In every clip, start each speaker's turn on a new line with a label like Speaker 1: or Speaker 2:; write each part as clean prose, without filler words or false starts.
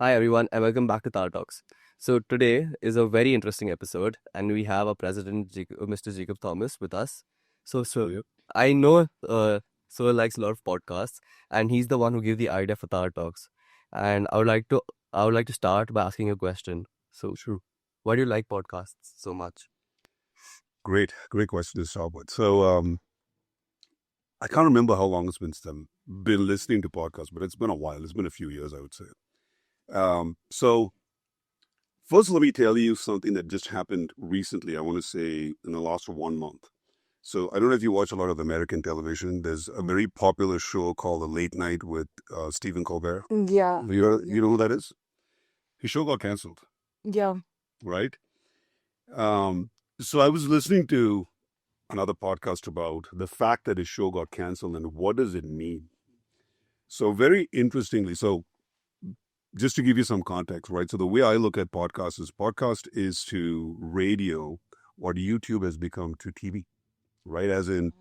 Speaker 1: Hi everyone and welcome back to Tahr Talks. So today is a very interesting episode and we have our president Mr. Jacob Thomas with us. So I know Sir likes a lot of podcasts and he's the one who gave the idea for Tahr Talks. And I would like to start by asking a question. So
Speaker 2: Sure.
Speaker 1: why do you like podcasts so much?
Speaker 2: Great question to start with. I can't remember how long it's been listening to podcasts, but it's been a while. It's been a few years, I would say. So first, let me tell you something that just happened recently. I want to say in the last 1 month. So I don't know if you watch a lot of American television. There's a very popular show called The Late Night with Stephen Colbert.
Speaker 3: Yeah,
Speaker 2: You know who that is? His show got canceled,
Speaker 3: yeah,
Speaker 2: right? So I was listening to another podcast about the fact that his show got canceled and what does it mean. So very interestingly, so just to give you some context, right? So the way I look at podcast is to radio what YouTube has become to TV, right? As in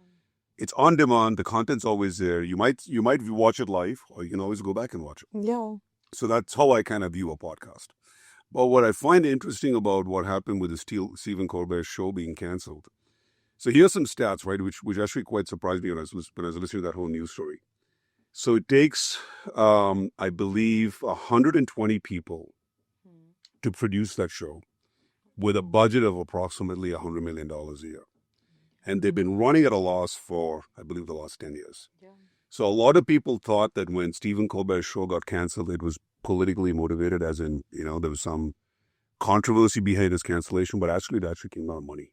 Speaker 2: it's on demand, the content's always there. You might watch it live or you can always go back and watch it.
Speaker 3: yeah,
Speaker 2: So that's how I kind of view a podcast. But what I find interesting about what happened with the Stephen Colbert show being canceled. So here's some stats, right, which actually quite surprised me when I was listening to that whole news story. So it takes, I believe, 120 people to produce that show with a budget of approximately $100 million a year. And they've been running at a loss for, I believe, the last 10 years.
Speaker 3: yeah,
Speaker 2: So a lot of people thought that when Stephen Colbert's show got canceled, it was politically motivated, as in, there was some controversy behind his cancellation, but actually it actually came out of money.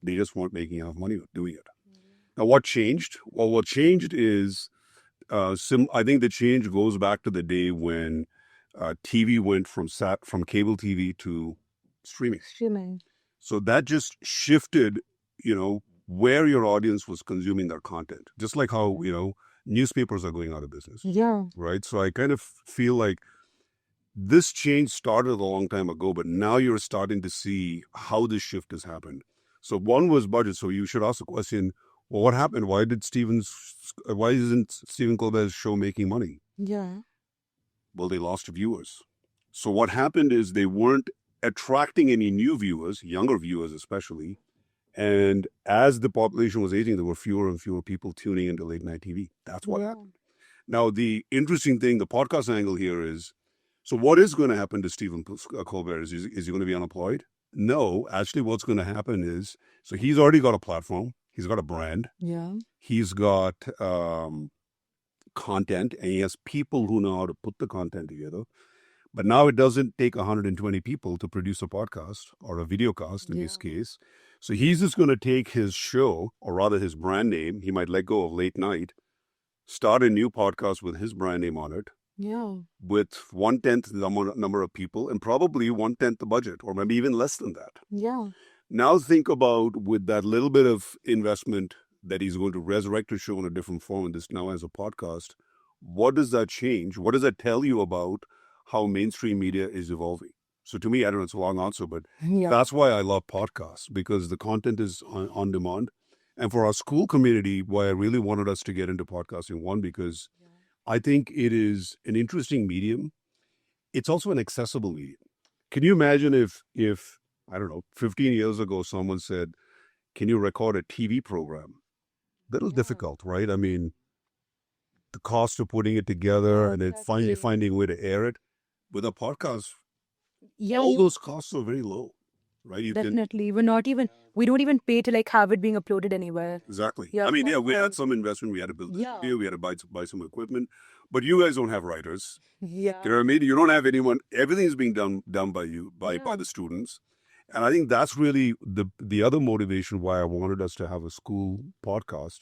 Speaker 2: They just weren't making enough money doing it. Now, what changed? Well, what changed is, I think the change goes back to the day when TV went from cable TV to streaming.
Speaker 3: streaming.
Speaker 2: So that just shifted, where your audience was consuming their content. Just like how, newspapers are going out of business,
Speaker 3: Yeah,
Speaker 2: right? So I kind of feel like this change started a long time ago, but now you're starting to see how this shift has happened. So one was budget. So you should ask the question, well, what happened? Why isn't Stephen Colbert's show making money?
Speaker 3: yeah,
Speaker 2: Well, they lost viewers. So what happened is they weren't attracting any new viewers, younger viewers especially. And as the population was aging, there were fewer and fewer people tuning into late night TV. That's what happened. Now, the interesting thing, the podcast angle here is, so what is going to happen to Stephen Colbert? Is he going to be unemployed? No, actually what's going to happen is, so he's already got a platform. He's got a brand.
Speaker 3: yeah,
Speaker 2: He's got content, and he has people who know how to put the content together. But now it doesn't take 120 people to produce a podcast or a video cast in this case. So he's just going to take his show, or rather his brand name. He might let go of late night, start a new podcast with his brand name on it,
Speaker 3: yeah,
Speaker 2: with 1/10 the number of people and probably 1/10 the budget, or maybe even less than that.
Speaker 3: yeah,
Speaker 2: Now think about, with that little bit of investment that he's going to resurrect his show in a different form, and this now as a podcast, what does that change? What does that tell you about how mainstream media is evolving? So to me, I don't know, it's a long answer, but
Speaker 3: yeah,
Speaker 2: that's why I love podcasts, because the content is on demand. And for our school community, why I really wanted us to get into podcasting, one, because I think it is an interesting medium. It's also an accessible medium. Can you imagine if I don't know, 15 years ago, someone said, can you record a TV program? Little difficult, right? I mean, the cost of putting it together and then finally finding a way to air it. With a podcast,
Speaker 3: yeah.
Speaker 2: all those costs are very low, right? You can
Speaker 3: Definitely. We don't even pay to like have it being uploaded anywhere.
Speaker 2: exactly.
Speaker 3: Yeah,
Speaker 2: I mean,
Speaker 3: quite
Speaker 2: we had some investment. We had to build the
Speaker 3: Yeah.
Speaker 2: studio. We had to buy some equipment. But you guys don't have writers.
Speaker 3: Yeah,
Speaker 2: You know what I mean? You don't have anyone. Everything's being done by you, by the students. And I think that's really the other motivation why I wanted us to have a school podcast,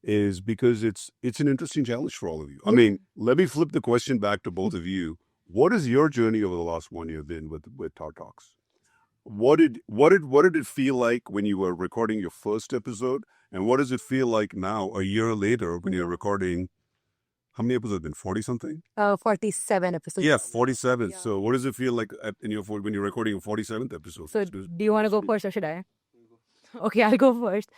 Speaker 2: is because it's an interesting challenge for all of you. I mean, let me flip the question back to both of you. What has your journey over the last 1 year been with Tahr Talks? What did it feel like when you were recording your first episode, and what does it feel like now, a year later, when you're recording? How many episodes have been? 40 something?
Speaker 3: 47 episodes.
Speaker 2: Yeah, 47. So what does it feel like when you're recording a 47th episode?
Speaker 3: So do you want to go first or should I? Okay, I'll go first.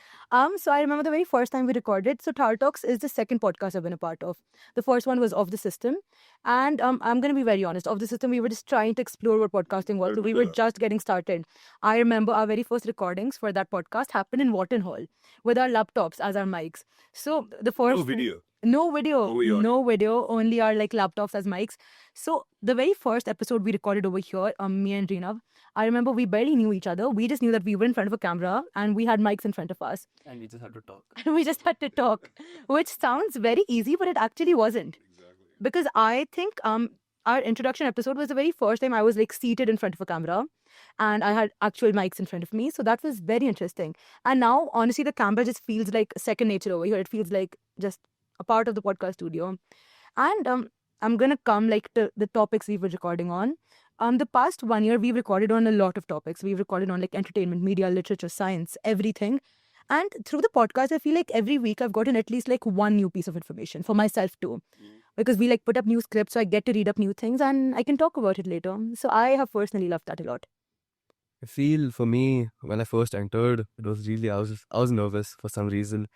Speaker 3: So I remember the very first time we recorded. So Tahr Talks is the second podcast I've been a part of. The first one was Of the System. And I'm gonna be very honest, Of the System, we were just trying to explore what podcasting was. So we were just getting started. I remember our very first recordings for that podcast happened in Wharton Hall with our laptops as our mics. So the first
Speaker 2: No video.
Speaker 3: no video,
Speaker 2: Oh, yeah.
Speaker 3: no video, only our like laptops as mics. So the very first episode we recorded over here, me and Rinav, I remember we barely knew each other. We just knew that we were in front of a camera and we had mics in front of us.
Speaker 1: And we just had to talk.
Speaker 3: And we just had to talk, which sounds very easy, but it actually wasn't.
Speaker 2: Exactly.
Speaker 3: Because I think our introduction episode was the very first time I was like seated in front of a camera and I had actual mics in front of me. So that was very interesting. And now, honestly, the camera just feels like second nature over here. It feels like just a part of the podcast studio. And I'm gonna come like to the topics we were recording on. The past 1 year we've recorded on a lot of topics. We've recorded on like entertainment, media, literature, science, everything. And through the podcast, I feel like every week I've gotten at least like one new piece of information for myself too. Because we like put up new scripts, so I get to read up new things and I can talk about it later. So I have personally loved that a lot.
Speaker 1: I feel for me, when I first entered, it was really, I was nervous for some reason.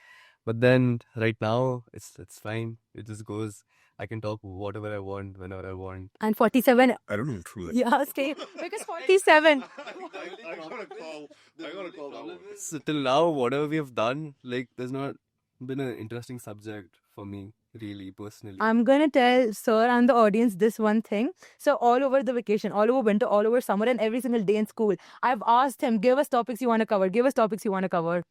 Speaker 1: But then right now, it's fine. It just goes. I can talk whatever I want, whenever I want.
Speaker 3: And 47,
Speaker 2: I don't know truly.
Speaker 3: yeah, stay. Because 47.
Speaker 2: I gotta call that one.
Speaker 1: So till now, whatever we have done, like there's not been an interesting subject for me, really, personally.
Speaker 3: I'm gonna tell Sir and the audience this one thing. So all over the vacation, all over winter, all over summer, and every single day in school, I've asked him, give us topics you want to cover. Give us topics you want to cover.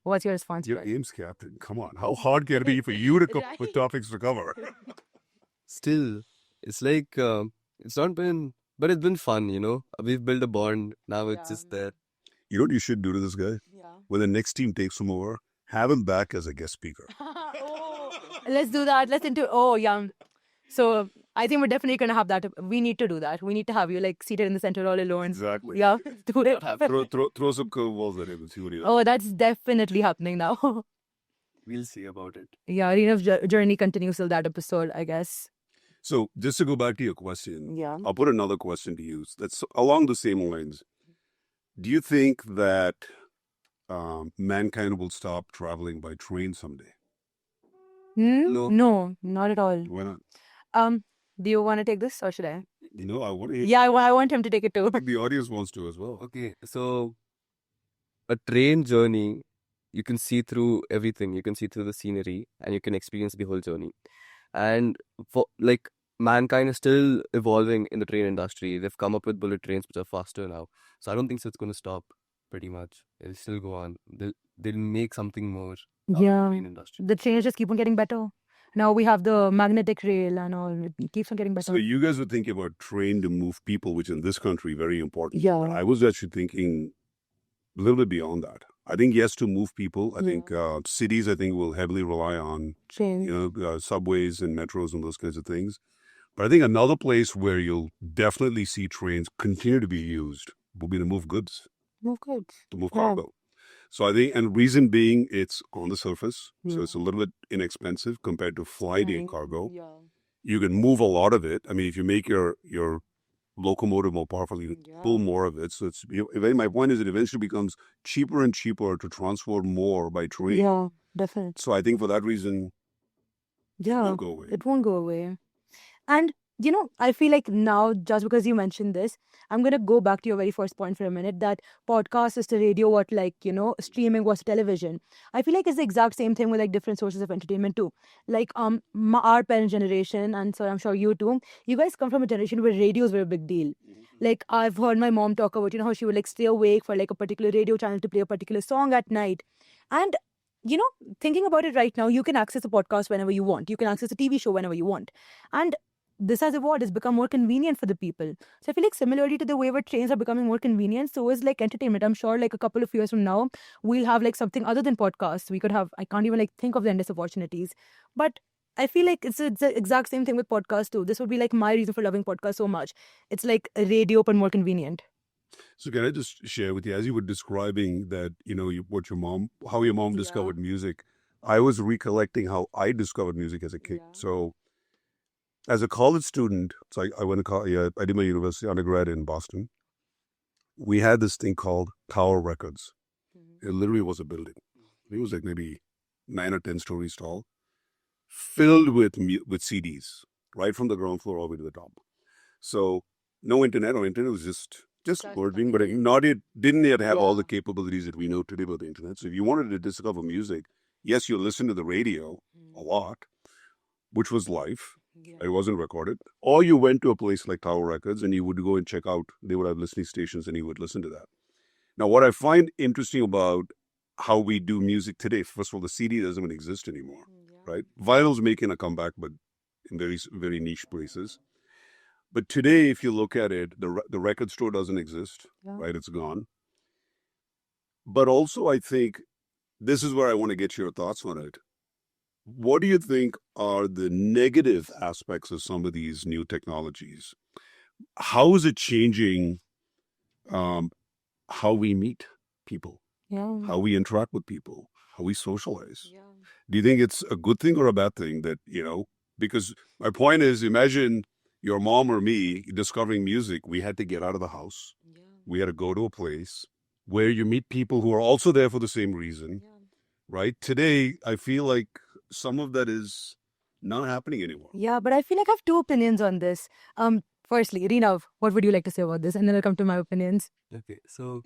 Speaker 3: What's your response?
Speaker 2: You're
Speaker 3: Brad?
Speaker 2: Ames captain. Come on. How hard can it be for you to come
Speaker 3: Right.
Speaker 2: with topics to cover?
Speaker 1: Still, it's like it's not been, but it's been fun, you know. We've built a bond. Now it's
Speaker 3: Yeah.
Speaker 1: just there.
Speaker 2: You know what you should do to this guy?
Speaker 3: Yeah.
Speaker 2: When the next team takes him over, have him back as a guest speaker.
Speaker 3: Oh, let's do that. Let's into. Oh, yeah. So I think we're definitely gonna have that. We need to do that. We need to have you like seated in the center all alone.
Speaker 2: Exactly.
Speaker 3: Yeah, do it.
Speaker 2: Throw some curveballs at him and see what he does.
Speaker 3: Oh, that's definitely happening now.
Speaker 1: We'll see about it.
Speaker 3: Yeah, Reenav's journey continues till that episode, I guess.
Speaker 2: So just to go back to your question,
Speaker 3: Yeah.
Speaker 2: I'll put another question to you that's along the same lines. Do you think that mankind will stop traveling by train someday?
Speaker 1: No.
Speaker 3: No, not at all.
Speaker 2: Why not?
Speaker 3: Do you want to take this or should I?
Speaker 2: You know, I want
Speaker 3: Yeah, I want him to take it too.
Speaker 2: the audience wants to as well.
Speaker 1: Okay, so a train journey, you can see through everything. You can see through the scenery and you can experience the whole journey. And for like mankind is still evolving in the train industry. They've come up with bullet trains which are faster now. So I don't think so it's going to stop pretty much. It'll still go on. They'll make something more out of the
Speaker 3: Yeah,
Speaker 1: train industry.
Speaker 3: the trains just keep on getting better. Now we have the magnetic rail and all. It keeps on getting better.
Speaker 2: So you guys were thinking about train to move people, which in this country very important.
Speaker 3: Yeah.
Speaker 2: I was actually thinking a little bit beyond that. I think yes, to move people. I think cities, I think, will heavily rely on
Speaker 3: Trains.
Speaker 2: subways and metros and those kinds of things. But I think another place where you'll definitely see trains continue to be used will be to move goods,
Speaker 3: Move goods.
Speaker 2: to move
Speaker 3: Yeah.
Speaker 2: cargo. So I think, and reason being, it's on the surface, so
Speaker 3: Yeah.
Speaker 2: it's a little bit inexpensive compared to flying
Speaker 3: Flying.
Speaker 2: cargo.
Speaker 3: Yeah.
Speaker 2: You can move a lot of it. I mean, if you make your locomotive more powerful, you can pull more of it. So it's my point is it eventually becomes cheaper and cheaper to transport more by train.
Speaker 3: Yeah, definitely.
Speaker 2: So I think for that reason, it
Speaker 3: Yeah,
Speaker 2: won't go away.
Speaker 3: it won't go away. And I feel like now, just because you mentioned this, I'm gonna go back to your very first point for a minute. That podcast is to radio, what like streaming was to television. I feel like it's the exact same thing with like different sources of entertainment too. Like our parent generation, and so I'm sure you too. You guys come from a generation where radios were a big deal. Like I've heard my mom talk about how she would like stay awake for like a particular radio channel to play a particular song at night, and thinking about it right now, you can access a podcast whenever you want. You can access a TV show whenever you want, and this has evolved. It's become more convenient for the people. So I feel like similarly to the way where trains are becoming more convenient, so is like entertainment. I'm sure like a couple of years from now, we'll have like something other than podcasts. We could have, I can't even like think of the endless opportunities. But I feel like it's the exact same thing with podcasts too. This would be like my reason for loving podcasts so much. It's like a radio but more convenient.
Speaker 2: So can I just share with you, as you were describing that, how your mom
Speaker 3: Yeah.
Speaker 2: discovered music, I was recollecting how I discovered music as a kid.
Speaker 3: Yeah.
Speaker 2: So as a college student, so I went to college, I did my university undergrad in Boston. We had this thing called Tower Records. It literally was a building. It was like maybe 9 or 10 stories tall, filled with CDs, right from the ground floor all the way to the top. So no internet or internet was just working, but not it didn't yet have all the capabilities that we know today about the internet. So if you wanted to discover music, yes, you listen to the radio a lot, which was live. It wasn't recorded. Or you went to a place like Tower Records and you would go and check out, they would have listening stations and you would listen to that. Now, what I find interesting about how we do music today, first of all, the CD doesn't even exist anymore, right? Vinyl's making a comeback, but in very, very niche places. But today, if you look at it, the record store doesn't exist, right? It's gone. But also, I think this is where I want to get your thoughts on it. What do you think are the negative aspects of some of these new technologies? How is it changing how we meet people, how we interact with people, how we socialize? Do you think it's a good thing or a bad thing that, because my point is, imagine your mom or me discovering music. We had to get out of the house. We had to go to a place where you meet people who are also there for the same reason, right? Today, I feel like some of that is not happening anymore.
Speaker 3: Yeah, but I feel like I have two opinions on this. Firstly, Rinav, what would you like to say about this? And then I'll come to my opinions.
Speaker 1: Okay, so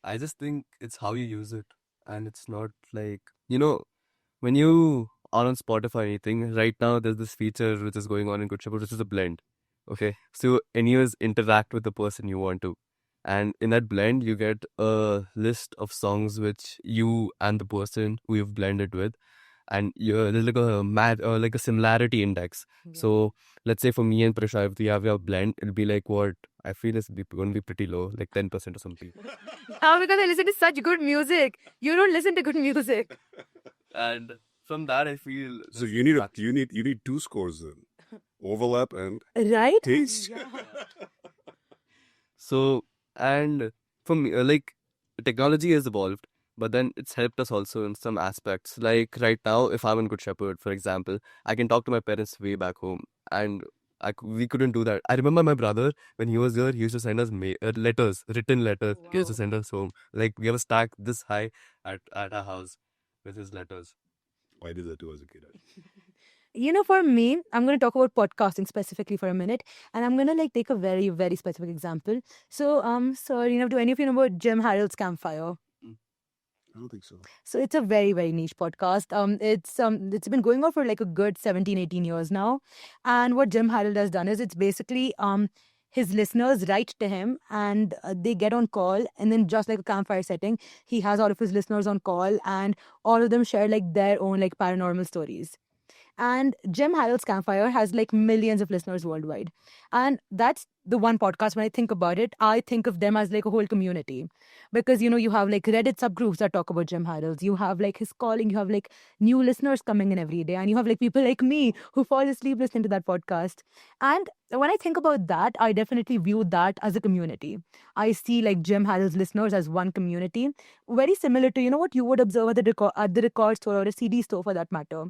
Speaker 1: I just think it's how you use it, and it's not like when you are on Spotify or anything. Right now, there's this feature which is going on in Good Shepherd, which is a blend. Okay, so anyways, interact with the person you want to, and in that blend, you get a list of songs which you and the person who you've blended with, and there's like a like a similarity index. So let's say for me and Prisha, if we have a blend, it'll be like what I feel is going to be pretty low, like 10% or something.
Speaker 3: How? Because I listen to such good music. You don't listen to good music.
Speaker 1: And from that, I feel
Speaker 2: So you need two scores then, overlap and
Speaker 3: Right?
Speaker 2: taste.
Speaker 1: so and for me, technology has evolved, but then it's helped us also in some aspects. Like right now, if I'm in Good Shepherd, for example, I can talk to my parents way back home, and we couldn't do that. I remember my brother when he was there, he used to send us letters, written letters. He used to send us home. Like we have a stack this high at our house with his letters.
Speaker 2: I did that too as a kid.
Speaker 3: For me, I'm going to talk about podcasting specifically for a minute, and I'm going to take a very, very specific example. So, do any of you know about Jim Harold's Campfire?
Speaker 2: I don't think so.
Speaker 3: So it's a very, very niche podcast. It's been going on for like a good 17, 18 years now. And what Jim Harold has done is it's basically his listeners write to him and they get on call, and then just like a campfire setting, he has all of his listeners on call and all of them share like their own like paranormal stories. And Jim Harold's Campfire has like millions of listeners worldwide. And that's the one podcast, when I think about it, I think of them as like a whole community. Because, you have like Reddit subgroups that talk about Jim Harold's. You have like his calling. You have like new listeners coming in every day. And you have like people like me who fall asleep listening to that podcast. And when I think about that, I definitely view that as a community. I see like Jim Harold's listeners as one community, very similar to, what you would observe at the record store or a CD store for that matter.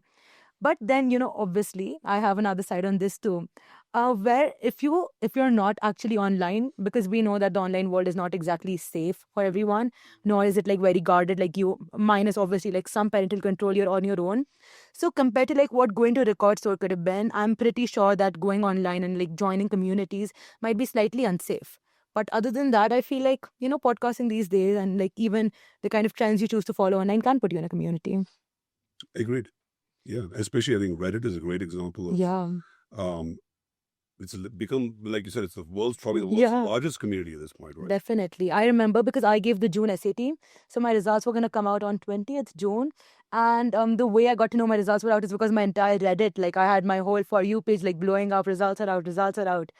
Speaker 3: But then, obviously, I have another side on this too, where if you're not actually online, because we know that the online world is not exactly safe for everyone, nor is it like very guarded, like you minus obviously like some parental control, you're on your own. So compared to like what going to a record store could have been, I'm pretty sure that going online and like joining communities might be slightly unsafe. But other than that, I feel like, podcasting these days and like even the kind of trends you choose to follow online can put you in a community.
Speaker 2: Agreed. Yeah, especially I think Reddit is a great example of.
Speaker 3: Yeah.
Speaker 2: It's become, like you said, it's probably the world's
Speaker 3: Yeah.
Speaker 2: largest community at this point, right?
Speaker 3: Definitely. I remember because I gave the June SAT. So my results were going to come out on 20th June. And the way I got to know my results were out is because my entire Reddit, like I had my whole For You page like blowing up, results are out, results are out.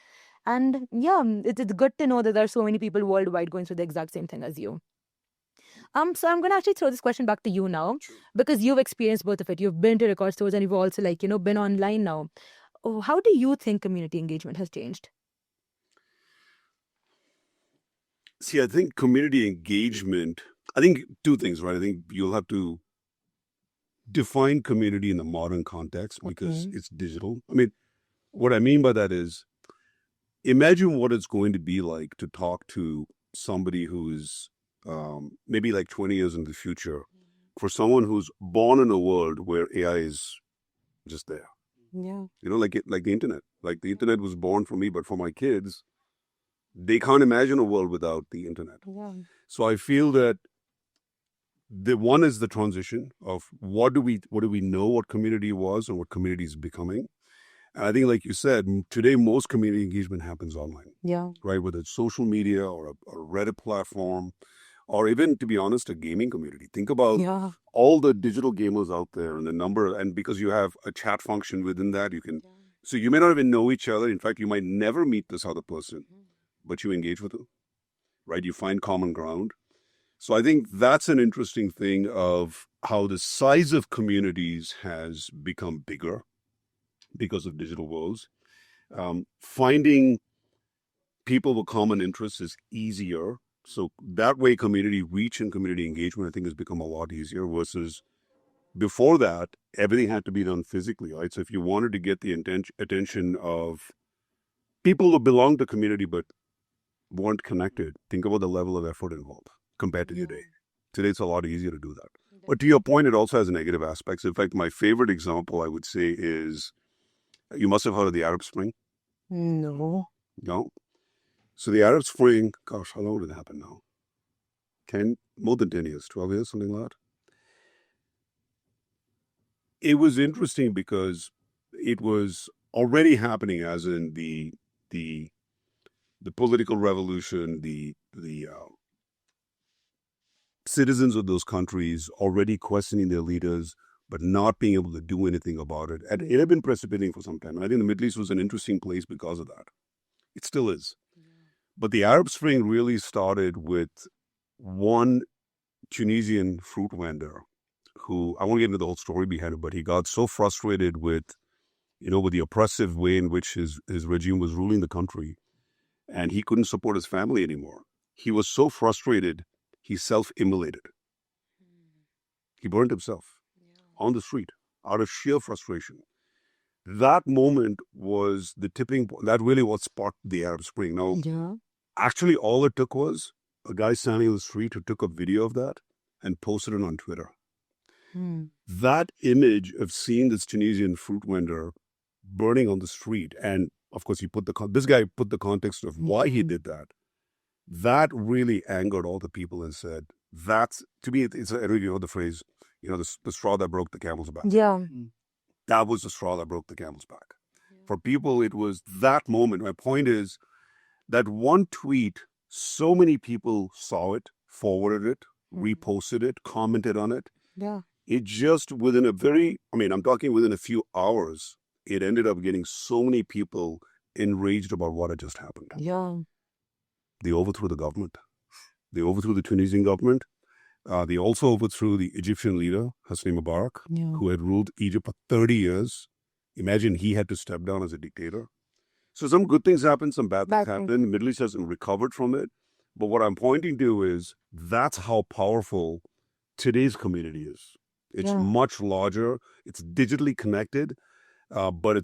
Speaker 3: And yeah, it's good to know that there are so many people worldwide going through the exact same thing as you. So I'm going to actually throw this question back to you now, because you've experienced both of it. You've been to record stores and you've also been online now. Oh, how do you think community engagement has changed?
Speaker 2: See, I think community engagement, I think two things, right? I think you'll have to define community in the modern context because
Speaker 3: Okay.
Speaker 2: it's digital. I mean, what I mean by that is imagine what it's going to be like to talk to somebody who is maybe like 20 years in the future, for someone who's born in a world where AI is just there.
Speaker 3: Yeah.
Speaker 2: You know, like the internet. Like the internet was born for me, but for my kids, they can't imagine a world without the internet.
Speaker 3: Yeah.
Speaker 2: So I feel that the one is the transition of what do we know what community was and what community is becoming. And I think, like you said, today most community engagement happens online,
Speaker 3: Yeah.
Speaker 2: right? Whether it's social media or a Reddit platform, or even, to be honest, a gaming community. Think about
Speaker 3: Yeah.
Speaker 2: all the digital gamers out there and the number, and because you have a chat function within that, you can. So you may not even know each other. In fact, you might never meet this other person, but you engage with them, right? You find common ground. So I think that's an interesting thing of how the size of communities has become bigger because of digital worlds. Finding people with common interests is easier. So that way, community reach and community engagement, I think, has become a lot easier versus before that, everything had to be done physically, right? So if you wanted to get the attention of people who belong to community but weren't connected, think about the level of effort involved compared to today. Today, it's a lot easier to do that. But to your point, it also has negative aspects. In fact, my favorite example, I would say, is you must have heard of the Arab Spring.
Speaker 3: No.
Speaker 2: No? So the Arab Spring, gosh, how long did it happen now? 10, more than 10 years, 12 years, something like that. It was interesting because it was already happening, as in the political revolution, the citizens of those countries already questioning their leaders, but not being able to do anything about it. And it had been precipitating for some time. And I think the Middle East was an interesting place because of that. It still is. But the Arab Spring really started with one Tunisian fruit vendor who, I won't get into the whole story behind it, but he got so frustrated with, with the oppressive way in which his regime was ruling the country, and he couldn't support his family anymore. He was so frustrated, he self-immolated. He burned himself on the street out of sheer frustration. That moment was the tipping point. That really what sparked the Arab Spring. Now,
Speaker 3: Yeah.
Speaker 2: actually, all it took was a guy standing on the street who took a video of that and posted it on Twitter. That image of seeing this Tunisian fruit vendor burning on the street, and of course, this guy put the context of why he did that. That really angered all the people and said, "That's to me." It's I don't know if you heard the phrase, the straw that broke the camel's back.
Speaker 3: Yeah.
Speaker 2: That was the straw that broke the camel's back. For people, it was that moment. My point is that one tweet, so many people saw it, forwarded it, reposted it, commented on it.
Speaker 3: Yeah.
Speaker 2: It just within I'm talking within a few hours, it ended up getting so many people enraged about what had just happened.
Speaker 3: Yeah.
Speaker 2: They overthrew the government. They overthrew the Tunisian government. They also overthrew the Egyptian leader, Hosni Mubarak, who had ruled Egypt for 30 years. Imagine he had to step down as a dictator. So some good things happened, some bad things happened. The Middle East hasn't recovered from it. But what I'm pointing to is that's how powerful today's community is. It's much larger. It's digitally connected. But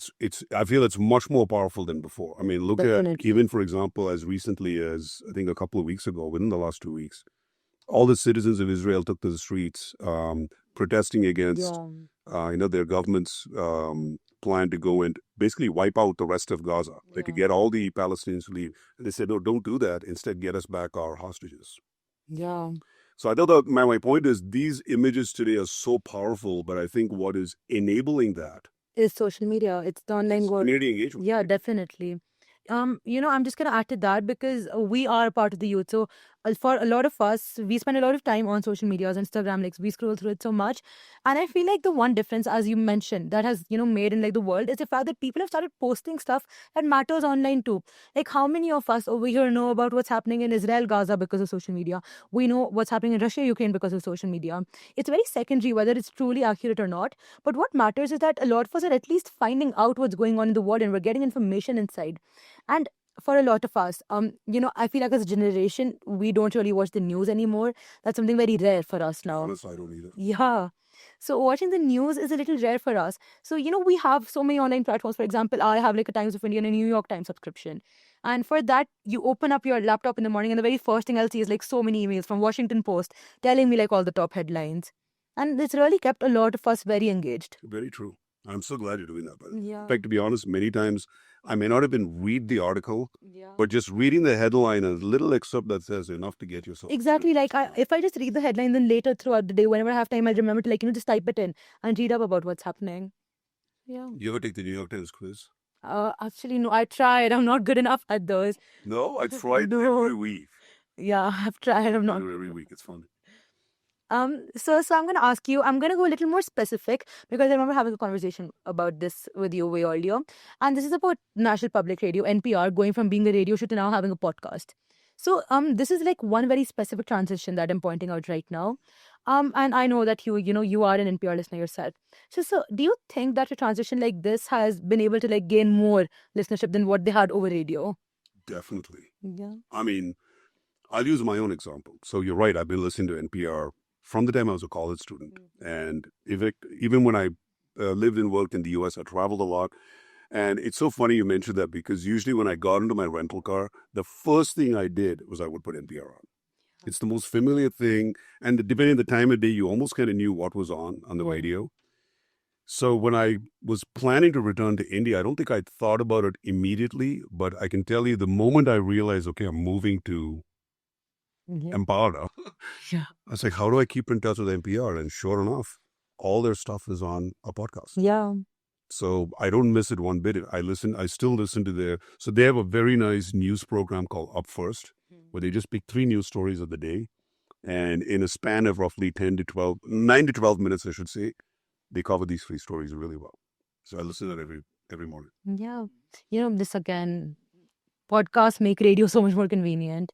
Speaker 2: I feel it's much more powerful than before. I mean, look at even, for example, as recently as I think a couple of weeks ago, within the last 2 weeks, all the citizens of Israel took to the streets protesting against, their government's plan to go and basically wipe out the rest of Gaza, to get all the Palestinians to leave. And they said, no, don't do that. Instead, get us back our hostages.
Speaker 3: Yeah.
Speaker 2: So I thought that my point is these images today are so powerful, but I think what is enabling that
Speaker 3: is social media. It's the online world.
Speaker 2: Community engagement.
Speaker 3: Yeah, definitely. I'm just gonna add to that because we are part of the youth. So for a lot of us, we spend a lot of time on social medias, Instagram, like we scroll through it so much. And I feel like the one difference, as you mentioned, that has, made in like the world is the fact that people have started posting stuff that matters online too. Like how many of us over here know about what's happening in Israel, Gaza because of social media? We know what's happening in Russia, Ukraine because of social media. It's very secondary whether it's truly accurate or not. But what matters is that a lot of us are at least finding out what's going on in the world and we're getting information inside. And for a lot of us, I feel like as a generation, we don't really watch the news anymore. That's something very rare for us now.
Speaker 2: Honestly, I don't either.
Speaker 3: Yeah. So watching the news is a little rare for us. So, we have so many online platforms. For example, I have like a Times of India and a New York Times subscription. And for that, you open up your laptop in the morning, and the very first thing I'll see is like so many emails from Washington Post telling me like all the top headlines. And it's really kept a lot of us very engaged.
Speaker 2: Very true. I'm so glad you're doing that. But
Speaker 3: Yeah.
Speaker 2: in fact, to be honest, many times I may not even read the article,
Speaker 3: Yeah.
Speaker 2: but just reading the headline, a little excerpt that says enough to get yourself.
Speaker 3: Exactly. Like if I just read the headline, then later throughout the day, whenever I have time, I remember to just type it in and read up about what's happening. Yeah.
Speaker 2: You ever take the New York Times quiz?
Speaker 3: Actually, no. I tried. I'm not good enough at those.
Speaker 2: No, I try it
Speaker 3: No.
Speaker 2: every week.
Speaker 3: Yeah, I've tried. I'm
Speaker 2: I
Speaker 3: not.
Speaker 2: do it every week. It's fun.
Speaker 3: So I'm gonna ask you. I'm gonna go a little more specific because I remember having a conversation about this with you way earlier, and this is about National Public Radio (NPR) going from being a radio show to now having a podcast. So this is like one very specific transition that I'm pointing out right now. And I know that you are an NPR listener yourself. So do you think that a transition like this has been able to like gain more listenership than what they had over radio?
Speaker 2: Definitely.
Speaker 3: Yeah.
Speaker 2: I mean, I'll use my own example. So you're right. I've been listening to NPR from the time I was a college student. And even when I lived and worked in the US, I traveled a lot. And it's so funny you mentioned that because usually when I got into my rental car, the first thing I did was I would put NPR on. It's the most familiar thing. And depending on the time of day, you almost kind of knew what was on the
Speaker 3: Yeah.
Speaker 2: radio. So when I was planning to return to India, I don't think I thought about it immediately, but I can tell you the moment I realized, okay, I'm moving to
Speaker 3: Yeah.
Speaker 2: Empower,
Speaker 3: Yeah.
Speaker 2: I was like, how do I keep in touch with NPR? And sure enough, all their stuff is on a podcast.
Speaker 3: Yeah.
Speaker 2: So I don't miss it one bit. I still listen to so they have a very nice news program called Up First, where they just pick 3 news stories of the day. And in a span of roughly 9 to 12 minutes, I should say, they cover these 3 stories really well. So I listen to that every morning.
Speaker 3: Yeah. This again, podcasts make radio so much more convenient.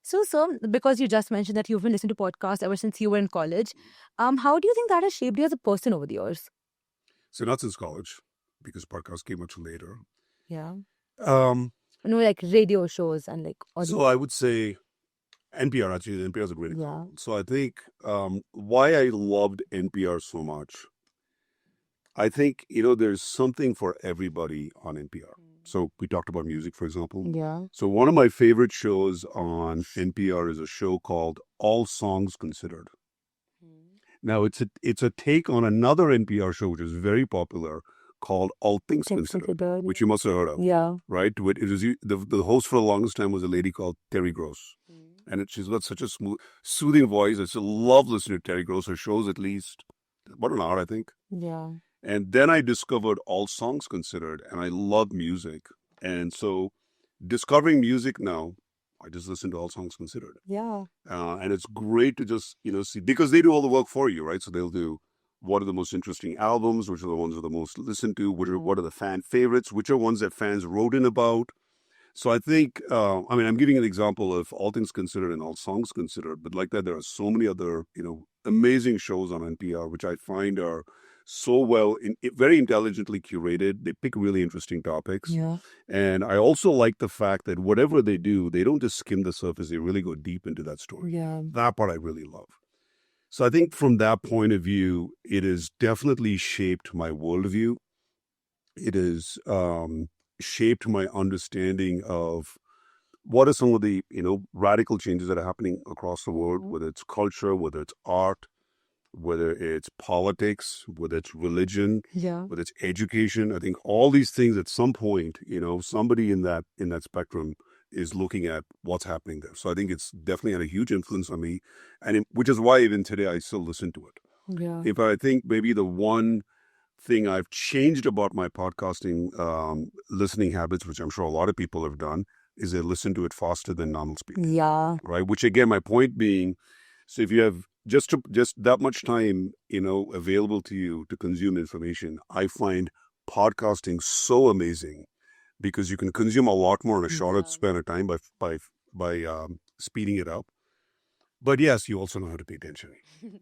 Speaker 3: So, because you just mentioned that you've been listening to podcasts ever since you were in college, how do you think that has shaped you as a person over the years?
Speaker 2: So not since college, because podcasts came much later.
Speaker 3: Yeah.
Speaker 2: Um,
Speaker 3: Like radio shows and like audio.
Speaker 2: so I would say NPR, actually, NPR is a great
Speaker 3: Yeah.
Speaker 2: example. So I think why I loved NPR so much, I think, there's something for everybody on NPR. So we talked about music, for example.
Speaker 3: Yeah.
Speaker 2: So one of my favorite shows on NPR is a show called All Songs Considered. Now, it's a take on another NPR show, which is very popular, called All Things Considered, which you must have heard of.
Speaker 3: Yeah.
Speaker 2: Right? The host for the longest time was a lady called Terry Gross. And she's got such a smooth, soothing voice. I still love listening to Terry Gross. Her shows at least about an hour, I think.
Speaker 3: Yeah.
Speaker 2: And then I discovered All Songs Considered, and I love music. And so discovering music now, I just listen to All Songs Considered.
Speaker 3: Yeah.
Speaker 2: And it's great to just, see, because they do all the work for you, right? So they'll do what are the most interesting albums, which are the ones that are the most listened to, what are the fan favorites, which are ones that fans wrote in about. So I think, I'm giving an example of All Things Considered and All Songs Considered, but like that, there are so many other, amazing shows on NPR, which I find are so very intelligently curated. They pick really interesting topics.
Speaker 3: Yeah.
Speaker 2: And I also like the fact that whatever they do, they don't just skim the surface. They really go deep into that story.
Speaker 3: Yeah.
Speaker 2: That part I really love. So I think from that point of view, it has definitely shaped my worldview. It has shaped my understanding of what are some of the, radical changes that are happening across the world, whether it's culture, whether it's art, whether it's politics, whether it's religion,
Speaker 3: Yeah.
Speaker 2: whether it's education. I think all these things at some point, somebody in that spectrum is looking at what's happening there. So I think it's definitely had a huge influence on me, which is why even today I still listen to it.
Speaker 3: Yeah.
Speaker 2: If I think maybe the one thing I've changed about my podcasting listening habits, which I'm sure a lot of people have done, is they listen to it faster than normal speed.
Speaker 3: Yeah.
Speaker 2: Right. Which again, my point being, so if you have just that much time, available to you to consume information, I find podcasting so amazing because you can consume a lot more in a shorter span of time by speeding it up. But yes, you also know how to pay attention,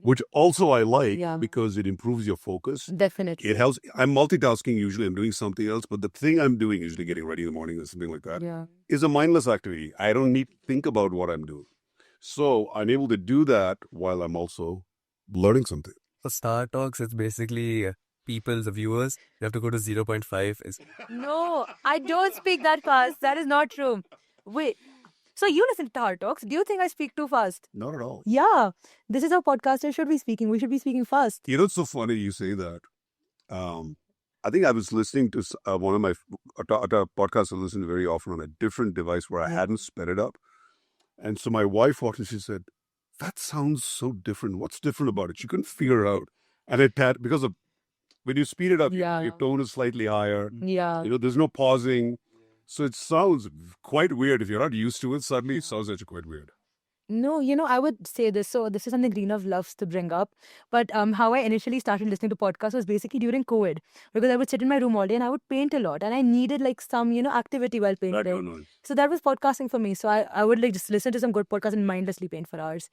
Speaker 2: which also I like because it improves your focus.
Speaker 3: Definitely.
Speaker 2: It helps. I'm multitasking usually. I'm doing something else, but the thing I'm doing, usually getting ready in the morning or something like that, is a mindless activity. I don't need to think about what I'm doing. So I'm able to do that while I'm also learning something.
Speaker 1: For Tahr Talks, it's basically people, the viewers, you have to go to 0.5.
Speaker 3: No, I don't speak that fast. That is not true. Wait. So you listen to Tahr Talks. Do you think I speak too fast?
Speaker 2: Not at all.
Speaker 3: Yeah. This is how podcasters should be speaking. We should be speaking fast.
Speaker 2: You know, it's so funny you say that. I think I was listening to one of my a podcast I listen to very often on a different device where I hadn't sped it up. And so my wife walked and she said, "That sounds so different. What's different about it?" She couldn't figure it out. And it had, because of when you speed it up, your tone is slightly higher.
Speaker 3: Yeah.
Speaker 2: You know, there's no pausing. So it sounds quite weird. If you're not used to it, suddenly it sounds actually quite weird.
Speaker 3: No, I would say this. So this is something Greenav loves to bring up. But how I initially started listening to podcasts was basically during COVID, because I would sit in my room all day and I would paint a lot, and I needed like some activity while painting. So that was podcasting for me. So I would like just listen to some good podcasts and mindlessly paint for hours.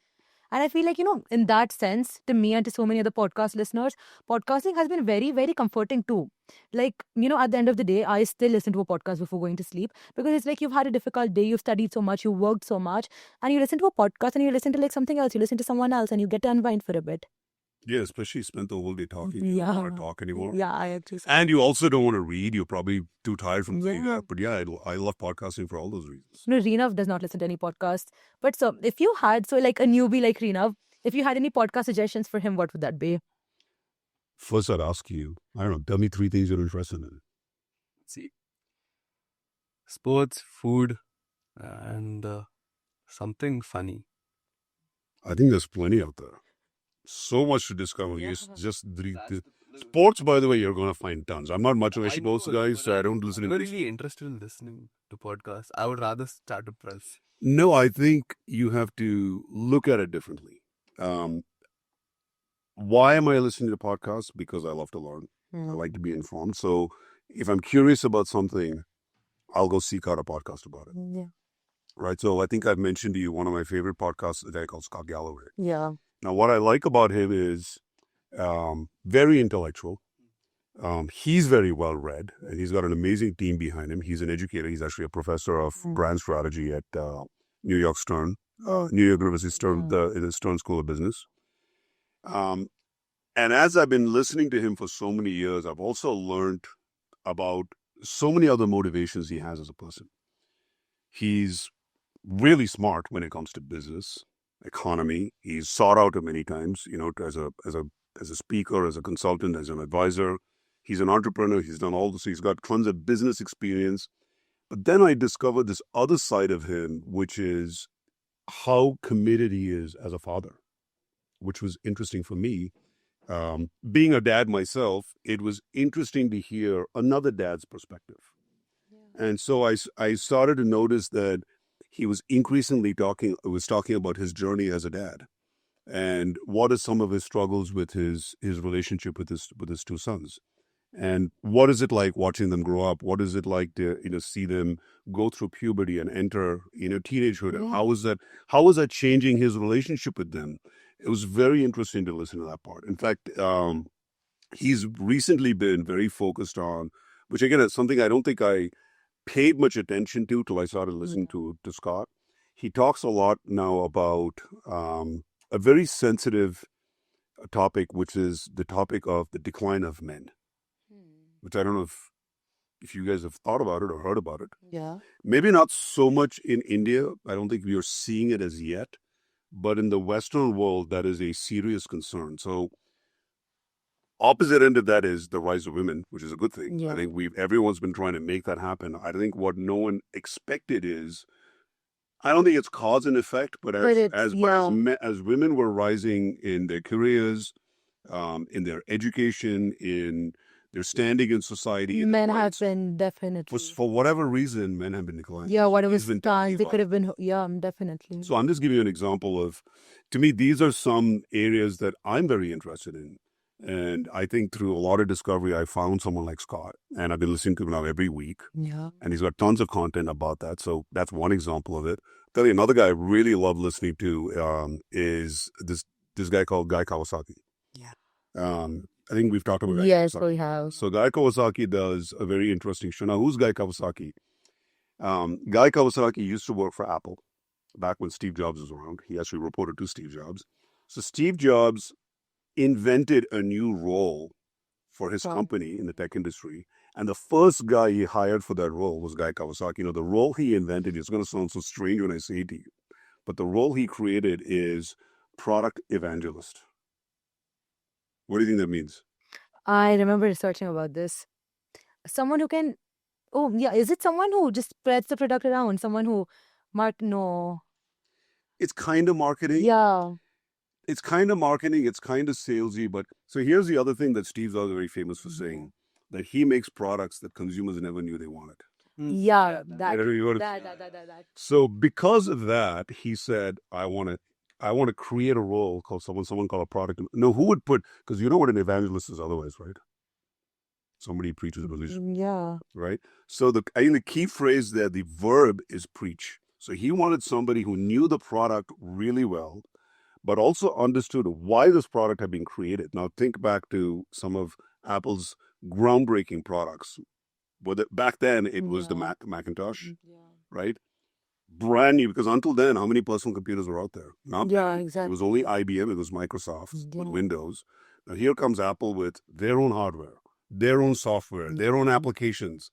Speaker 3: And I feel like, in that sense, to me and to so many other podcast listeners, podcasting has been very, very comforting too. Like, at the end of the day, I still listen to a podcast before going to sleep, because it's like you've had a difficult day, you've studied so much, you worked so much, and you listen to a podcast and you listen to like something else, you listen to someone else and you get to unwind for a bit.
Speaker 2: Yeah, especially spent the whole day talking. You don't want to talk anymore.
Speaker 3: Yeah, I agree.
Speaker 2: And you also don't want to read. You're probably too tired from doing that. But yeah, I love podcasting for all those reasons.
Speaker 3: No, Reenav does not listen to any podcasts. But so, if you had, like a newbie like Reenav, if you had any podcast suggestions for him, what would that be?
Speaker 2: First, I'd ask you, I don't know, tell me 3 things you're interested in.
Speaker 1: See, sports, food, and something funny.
Speaker 2: I think there's plenty out there. So much to discover. Yes, just sports, by the way, you're going to find tons. I'm not much of a sports guy, so I don't listen to
Speaker 1: I'm not really interested in listening to podcasts. I would rather start a press.
Speaker 2: No, I think you have to look at it differently. Why am I listening to podcasts? Because I love to learn. I like to be informed. So if I'm curious about something, I'll go seek out a podcast about it.
Speaker 3: Yeah.
Speaker 2: Right. So I think I've mentioned to you one of my favorite podcasts, a guy called Scott Galloway.
Speaker 3: Yeah.
Speaker 2: Now, what I like about him is very intellectual. He's very well read, and he's got an amazing team behind him. He's an educator. He's actually a professor of brand strategy at New York University Stern, the Stern School of Business. And as I've been listening to him for so many years, I've also learned about so many other motivations he has as a person. He's really smart when it comes to business, economy. He's sought out many times, as a speaker, as a consultant, as an advisor. He's an entrepreneur. He's done all this. He's got tons of business experience. But then I discovered this other side of him, which is how committed he is as a father, which was interesting for me. Being a dad myself, it was interesting to hear another dad's perspective. And so I started to notice that he was increasingly talking about his journey as a dad, and what are some of his struggles with his relationship with his 2 sons, and what is it like watching them grow up? What is it like to see them go through puberty and enter teenagehood? And how is that changing his relationship with them? It was very interesting to listen to that part. In fact, he's recently been very focused on, which again is something I don't think I paid much attention to till I started listening to Scott. He talks a lot now about a very sensitive topic, which is the topic of the decline of men, which I don't know if you guys have thought about it or heard about it.
Speaker 3: Yeah.
Speaker 2: Maybe not so much in India. I don't think we are seeing it as yet, but in the Western world, that is a serious concern. So opposite end of that is the rise of women, which is a good thing.
Speaker 3: Yeah.
Speaker 2: I think everyone's been trying to make that happen. I think what no one expected is, I don't think it's cause and effect, but as women were rising in their careers, in their education, in their standing in society,
Speaker 3: Men have been definitely.
Speaker 2: For whatever reason, men have been declining.
Speaker 3: Yeah, whatever
Speaker 2: He's been
Speaker 3: stance they
Speaker 2: talking
Speaker 3: could have been. Yeah, definitely.
Speaker 2: So I'm just giving you an example of, to me, these are some areas that I'm very interested in. And I think through a lot of discovery, I found someone like Scott, and I've been listening to him now every week.
Speaker 3: Yeah.
Speaker 2: And he's got tons of content about that. So that's one example of it. Tell you another guy I really love listening to is this guy called Guy Kawasaki.
Speaker 3: Yeah.
Speaker 2: I think we've talked about Guy
Speaker 3: Yes,
Speaker 2: Kawasaki.
Speaker 3: we have.
Speaker 2: So Guy Kawasaki does a very interesting show. Now, who's Guy Kawasaki? Guy Kawasaki used to work for Apple back when Steve Jobs was around. He actually reported to Steve Jobs. So Steve Jobs invented a new role for his
Speaker 3: Wow.
Speaker 2: company in the tech industry. And the first guy he hired for that role was Guy Kawasaki. You know, the role he invented is going to sound so strange when I say it to you, but the role he created is product evangelist. What do you think that means?
Speaker 3: I remember researching about this. Someone who can. Oh, yeah. Is it someone who just spreads the product around? Someone who. No.
Speaker 2: It's kind of marketing.
Speaker 3: Yeah.
Speaker 2: It's kind of marketing. It's kind of salesy. But so here's the other thing that Steve Jobs is very famous for saying, that he makes products that consumers never knew they wanted.
Speaker 3: Yeah.
Speaker 2: I
Speaker 3: That.
Speaker 2: don't know, you heard it.
Speaker 3: That.
Speaker 2: So because of that, he said, I want to create a role called someone called a product. No, who would put, because you know what an evangelist is otherwise, right? Somebody preaches religion,
Speaker 3: Yeah.
Speaker 2: right? So I think the key phrase there, the verb is preach. So he wanted somebody who knew the product really well, but also understood why this product had been created. Now think back to some of Apple's groundbreaking products. Back then it was the Macintosh, right? Brand new, because until then, how many personal computers were out there? Not
Speaker 3: Yeah,
Speaker 2: many. It
Speaker 3: exactly.
Speaker 2: was only IBM, it was Microsoft with
Speaker 3: Yeah.
Speaker 2: Windows. Now here comes Apple with their own hardware, their own software, their own applications.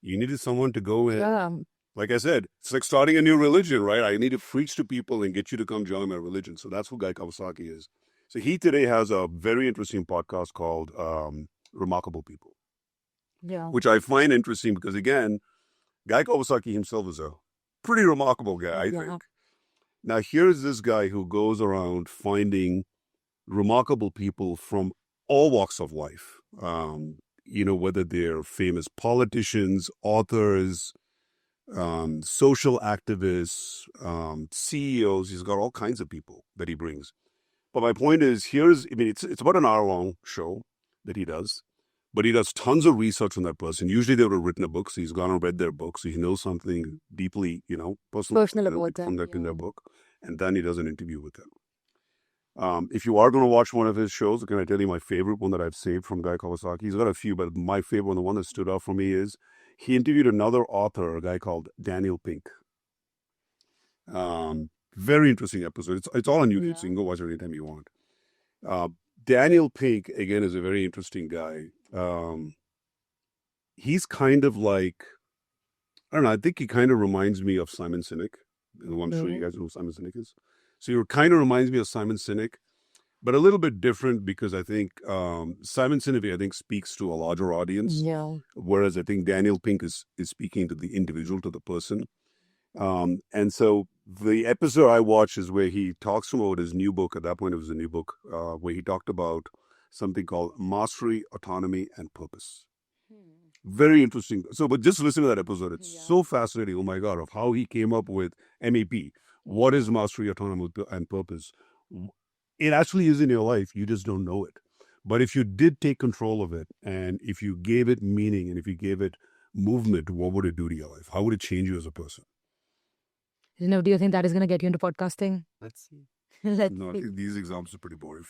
Speaker 2: You needed someone to go in.
Speaker 3: Yeah.
Speaker 2: Like I said, it's like starting a new religion, right? I need to preach to people and get you to come join my religion. So that's who Guy Kawasaki is. So he today has a very interesting podcast called Remarkable People,
Speaker 3: Yeah.
Speaker 2: which I find interesting because, again, Guy Kawasaki himself is a pretty remarkable guy, I think. Now, here's this guy who goes around finding remarkable people from all walks of life. You know, whether they're famous politicians, authors, social activists, CEOs. He's got all kinds of people that he brings. But my point is, it's about an hour-long show that he does, but he does tons of research on that person. Usually they would have written a book, so he's gone and read their book, so he knows something deeply, personal
Speaker 3: about them.
Speaker 2: from in their book, and then he does an interview with them. If you are going to watch one of his shows, can I tell you my favorite one that I've saved from Guy Kawasaki? He's got a few, but my favorite one, the one that stood out for me, is he interviewed another author, a guy called Daniel Pink. Very interesting episode. It's all on YouTube, so you can go watch it anytime you want. Daniel Pink, again, is a very interesting guy. He's kind of like, I don't know, I think he kind of reminds me of Simon Sinek. I'm sure you guys know who Simon Sinek is. So he kind of reminds me of Simon Sinek, but a little bit different because I think Simon Sinek, I think, speaks to a larger audience.
Speaker 3: Yeah.
Speaker 2: Whereas I think Daniel Pink is speaking to the individual, to the person. And so the episode I watched is where he talks about his new book. At that point, it was a new book where he talked about something called Mastery, Autonomy, and Purpose. Very interesting. So, but just listen to that episode. It's so fascinating. Oh my God, of how he came up with MAP. What is mastery, autonomy, and purpose? It actually is in your life. You just don't know it. But if you did take control of it, and if you gave it meaning, and if you gave it movement, what would it do to your life? How would it change you as a person?
Speaker 3: Do you think that is going to get you into podcasting?
Speaker 1: Let's see.
Speaker 2: No, I think these examples are pretty boring.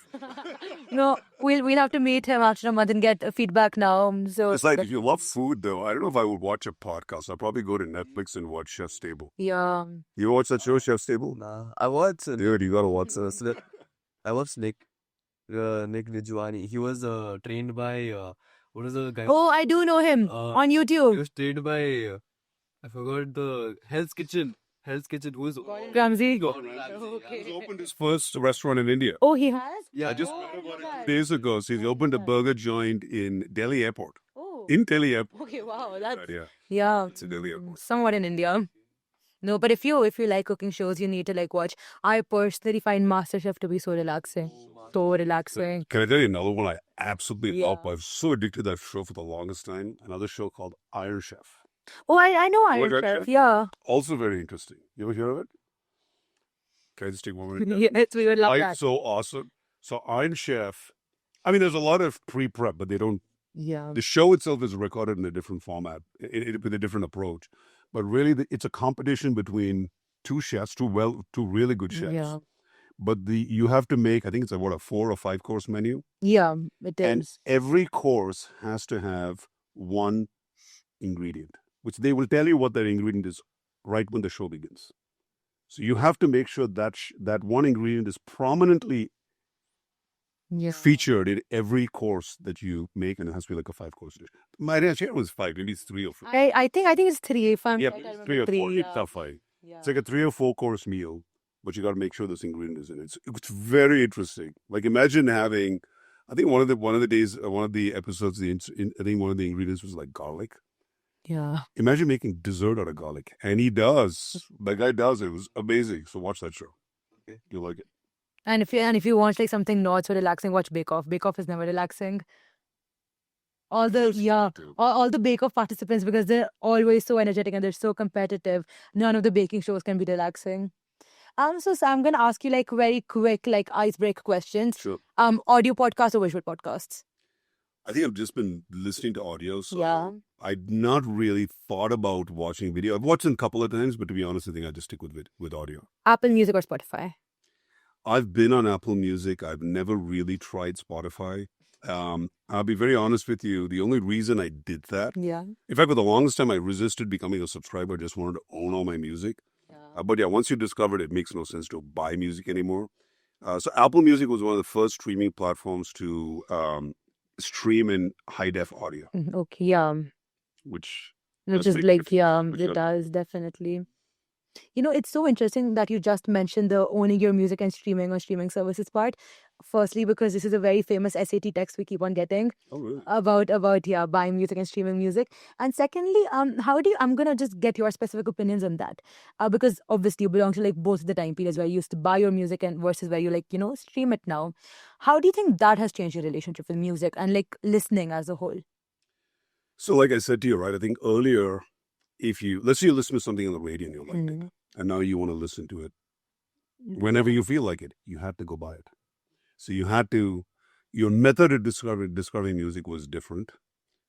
Speaker 3: No, we'll have to meet him after a month and get feedback now. So
Speaker 2: It's like, if you love food, though, I don't know if I would watch a podcast. I'd probably go to Netflix and watch Chef's Table.
Speaker 3: yeah.
Speaker 2: You watch that show, Chef's Table?
Speaker 1: Nah, I watched
Speaker 2: Dude, you gotta watch it.
Speaker 1: I watched Nick Vijwani. He was trained by what is the guy?
Speaker 3: Oh, I do know him on
Speaker 1: He
Speaker 3: YouTube.
Speaker 1: was trained by I forgot the Hell's Kitchen. Hell's Kitchen. Who is
Speaker 3: Ramsey.
Speaker 1: Gordon Ramsay.
Speaker 3: Okay.
Speaker 2: He's opened his first restaurant in India.
Speaker 3: Oh, he has?
Speaker 1: Yeah,
Speaker 2: I just
Speaker 3: Oh,
Speaker 2: read about
Speaker 3: my
Speaker 2: it 2 days ago. So he's opened a burger joint in Delhi Airport.
Speaker 3: Oh.
Speaker 2: In Delhi Airport.
Speaker 3: Okay, wow. That's
Speaker 2: Yeah,
Speaker 3: yeah.
Speaker 2: it's in Delhi Airport.
Speaker 3: Somewhat in India. No, but if you like cooking shows, you need to watch. I personally find MasterChef to be so relaxing. So relaxing.
Speaker 2: Can I tell you another one I absolutely love?
Speaker 3: Yeah.
Speaker 2: I was so addicted to that show for the longest time. Another show called Iron Chef.
Speaker 3: Oh, I know
Speaker 2: You watch
Speaker 3: Iron
Speaker 2: that
Speaker 3: Chef.
Speaker 2: show?
Speaker 3: Yeah.
Speaker 2: Also very interesting. You ever hear of it? Can I just take 1 minute?
Speaker 3: Yes, we would love that.
Speaker 2: So awesome. So Iron Chef, I mean, there's a lot of pre-prep, but they don't.
Speaker 3: Yeah.
Speaker 2: The show itself is recorded in a different format, with a different approach. But really, it's a competition between two chefs, two really good chefs.
Speaker 3: Yeah.
Speaker 2: But you have to make, I think it's a 4 or 5 course menu.
Speaker 3: Yeah, it
Speaker 2: And
Speaker 3: is.
Speaker 2: every course has to have one ingredient, which they will tell you what that ingredient is right when the show begins. So you have to make sure that that one ingredient is prominently
Speaker 3: Yeah.
Speaker 2: featured in every course that you make, and it has to be like a 5-course dish. My share was 5, maybe it's 3 or 4.
Speaker 3: I think it's 3. If I'm
Speaker 2: Yeah,
Speaker 3: right, I remember
Speaker 2: 3 or 4.
Speaker 3: three.
Speaker 2: It's not 5.
Speaker 3: Yeah.
Speaker 2: It's like a 3 or 4-course meal, but you got to make sure this ingredient is in it. It's very interesting. Like imagine having, I think one of the days, one of the episodes, I think one of the ingredients was like garlic.
Speaker 3: Yeah.
Speaker 2: Imagine making dessert out of garlic, and he does. The guy does. It was amazing. So watch that show.
Speaker 1: Okay.
Speaker 2: You'll like it.
Speaker 3: And if you want like something not so relaxing, watch Bake Off. Bake Off is never relaxing. All the all the Bake Off participants, because they're always so energetic and they're so competitive. None of the baking shows can be relaxing. So I'm gonna ask you like very quick like icebreaker questions.
Speaker 2: Sure.
Speaker 3: Audio podcasts or visual podcasts?
Speaker 2: I think I've just been listening to audio, so
Speaker 3: Yeah.
Speaker 2: I'd not really thought about watching video. I've watched it a couple of times, but to be honest, I think I just stick with audio.
Speaker 3: Apple Music or Spotify?
Speaker 2: I've been on Apple Music. I've never really tried Spotify. I'll be very honest with you. The only reason I did that,
Speaker 3: Yeah.
Speaker 2: in fact, for the longest time, I resisted becoming a subscriber. I just wanted to own all my music. But yeah, once you discover it makes no sense to buy music anymore. So Apple Music was one of the first streaming platforms to stream in high def audio,
Speaker 3: Okay. Yeah.
Speaker 2: which
Speaker 3: Which
Speaker 2: That's
Speaker 3: is
Speaker 2: big
Speaker 3: like
Speaker 2: difference.
Speaker 3: it does definitely. It's so interesting that you just mentioned the owning your music and streaming on streaming services part. Firstly, because this is a very famous SAT text we keep on getting
Speaker 2: Oh, really?
Speaker 3: about buying music and streaming music. And secondly, how do you? I'm gonna just get your specific opinions on that, because obviously you belong to like both the time periods where you used to buy your music and versus where you like stream it now. How do you think that has changed your relationship with music and like listening as a whole?
Speaker 2: So, like I said to you, right? I think earlier, if let's say you listen to something on the radio and you liked it, and now you want to listen to it whenever you feel like it, you had to go buy it. So your method of discovering music was different.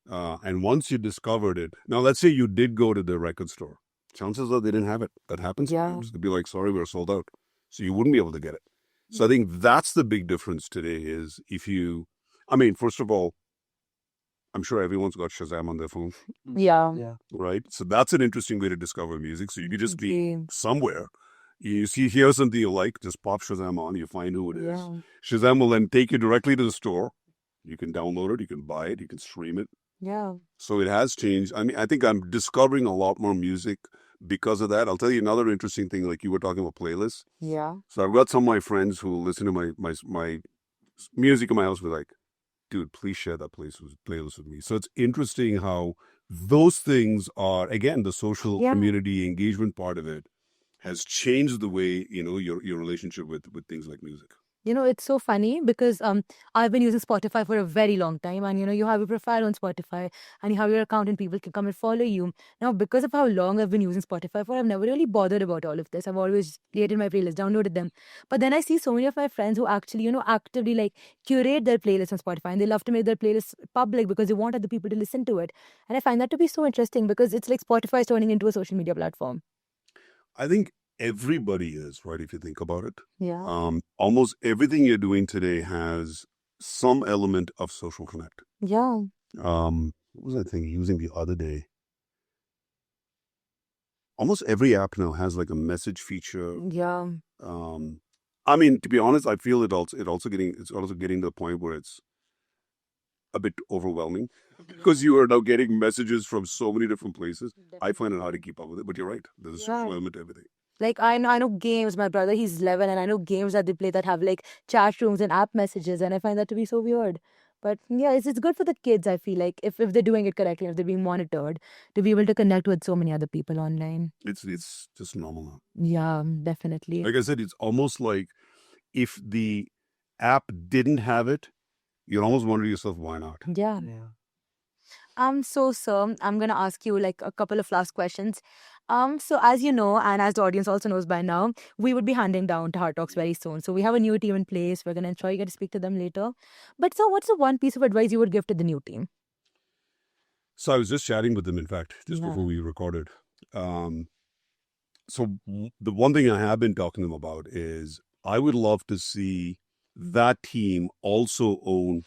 Speaker 2: And once you discovered it, now let's say you did go to the record store, chances are they didn't have it. That happens
Speaker 3: Yeah.
Speaker 2: sometimes. They'd be like, sorry, we're sold out. So you wouldn't be able to get it. So I think that's the big difference today is first of all, I'm sure everyone's got Shazam on their phone,
Speaker 3: Yeah.
Speaker 1: Yeah.
Speaker 2: right? So that's an interesting way to discover music. So you could just be
Speaker 3: Okay.
Speaker 2: somewhere. You hear something you like, just pop Shazam on, you find who it is.
Speaker 3: Yeah.
Speaker 2: Shazam will then take you directly to the store. You can download it, you can buy it, you can stream it.
Speaker 3: Yeah.
Speaker 2: So it has changed. I mean, I think I'm discovering a lot more music because of that. I'll tell you another interesting thing, like you were talking about playlists.
Speaker 3: Yeah.
Speaker 2: So I've got some of my friends who listen to my music in my house, were like, dude, please share that playlist with me. So it's interesting how those things are, again, the social
Speaker 3: Yeah.
Speaker 2: community engagement part of it has changed the way, your relationship with things like music.
Speaker 3: It's so funny because I've been using Spotify for a very long time, and you have your profile on Spotify and you have your account and people can come and follow you. Now, because of how long I've been using Spotify for, I've never really bothered about all of this. I've always created my playlist, downloaded them. But then I see so many of my friends who actually, actively like curate their playlists on Spotify, and they love to make their playlists public because they want other people to listen to it. And I find that to be so interesting because it's like Spotify is turning into a social media platform.
Speaker 2: I think everybody is, right, if you think about it.
Speaker 3: Yeah.
Speaker 2: Almost everything you're doing today has some element of social connect.
Speaker 3: Yeah.
Speaker 2: What was I thinking using the other day? Almost every app now has like a message feature.
Speaker 3: Yeah.
Speaker 2: To be honest, I feel it's also getting to the point where it's a bit overwhelming because you are now getting messages from so many different places. I find it hard to keep up with it, but you're right. There's a social element to everything.
Speaker 3: Like I know games. My brother, he's 11, and I know games that they play that have like chat rooms and app messages, and I find that to be so weird. But yeah, it's good for the kids. I feel like if they're doing it correctly, if they're being monitored, to be able to connect with so many other people online.
Speaker 2: It's just normal now.
Speaker 3: Yeah, definitely.
Speaker 2: Like I said, it's almost like if the app didn't have it, you'd almost wonder to yourself, why not?
Speaker 3: Yeah.
Speaker 1: Yeah.
Speaker 3: So sir, I'm gonna ask you like a couple of last questions. So as you know, and as the audience also knows by now, we would be handing down Tahr Talks very soon. So we have a new team in place. We're gonna ensure you get to speak to them later. But so, what's the one piece of advice you would give to the new team?
Speaker 2: So I was just chatting with them, in fact, just
Speaker 3: Yeah.
Speaker 2: before we recorded. The one thing I have been talking to them about is I would love to see that team also own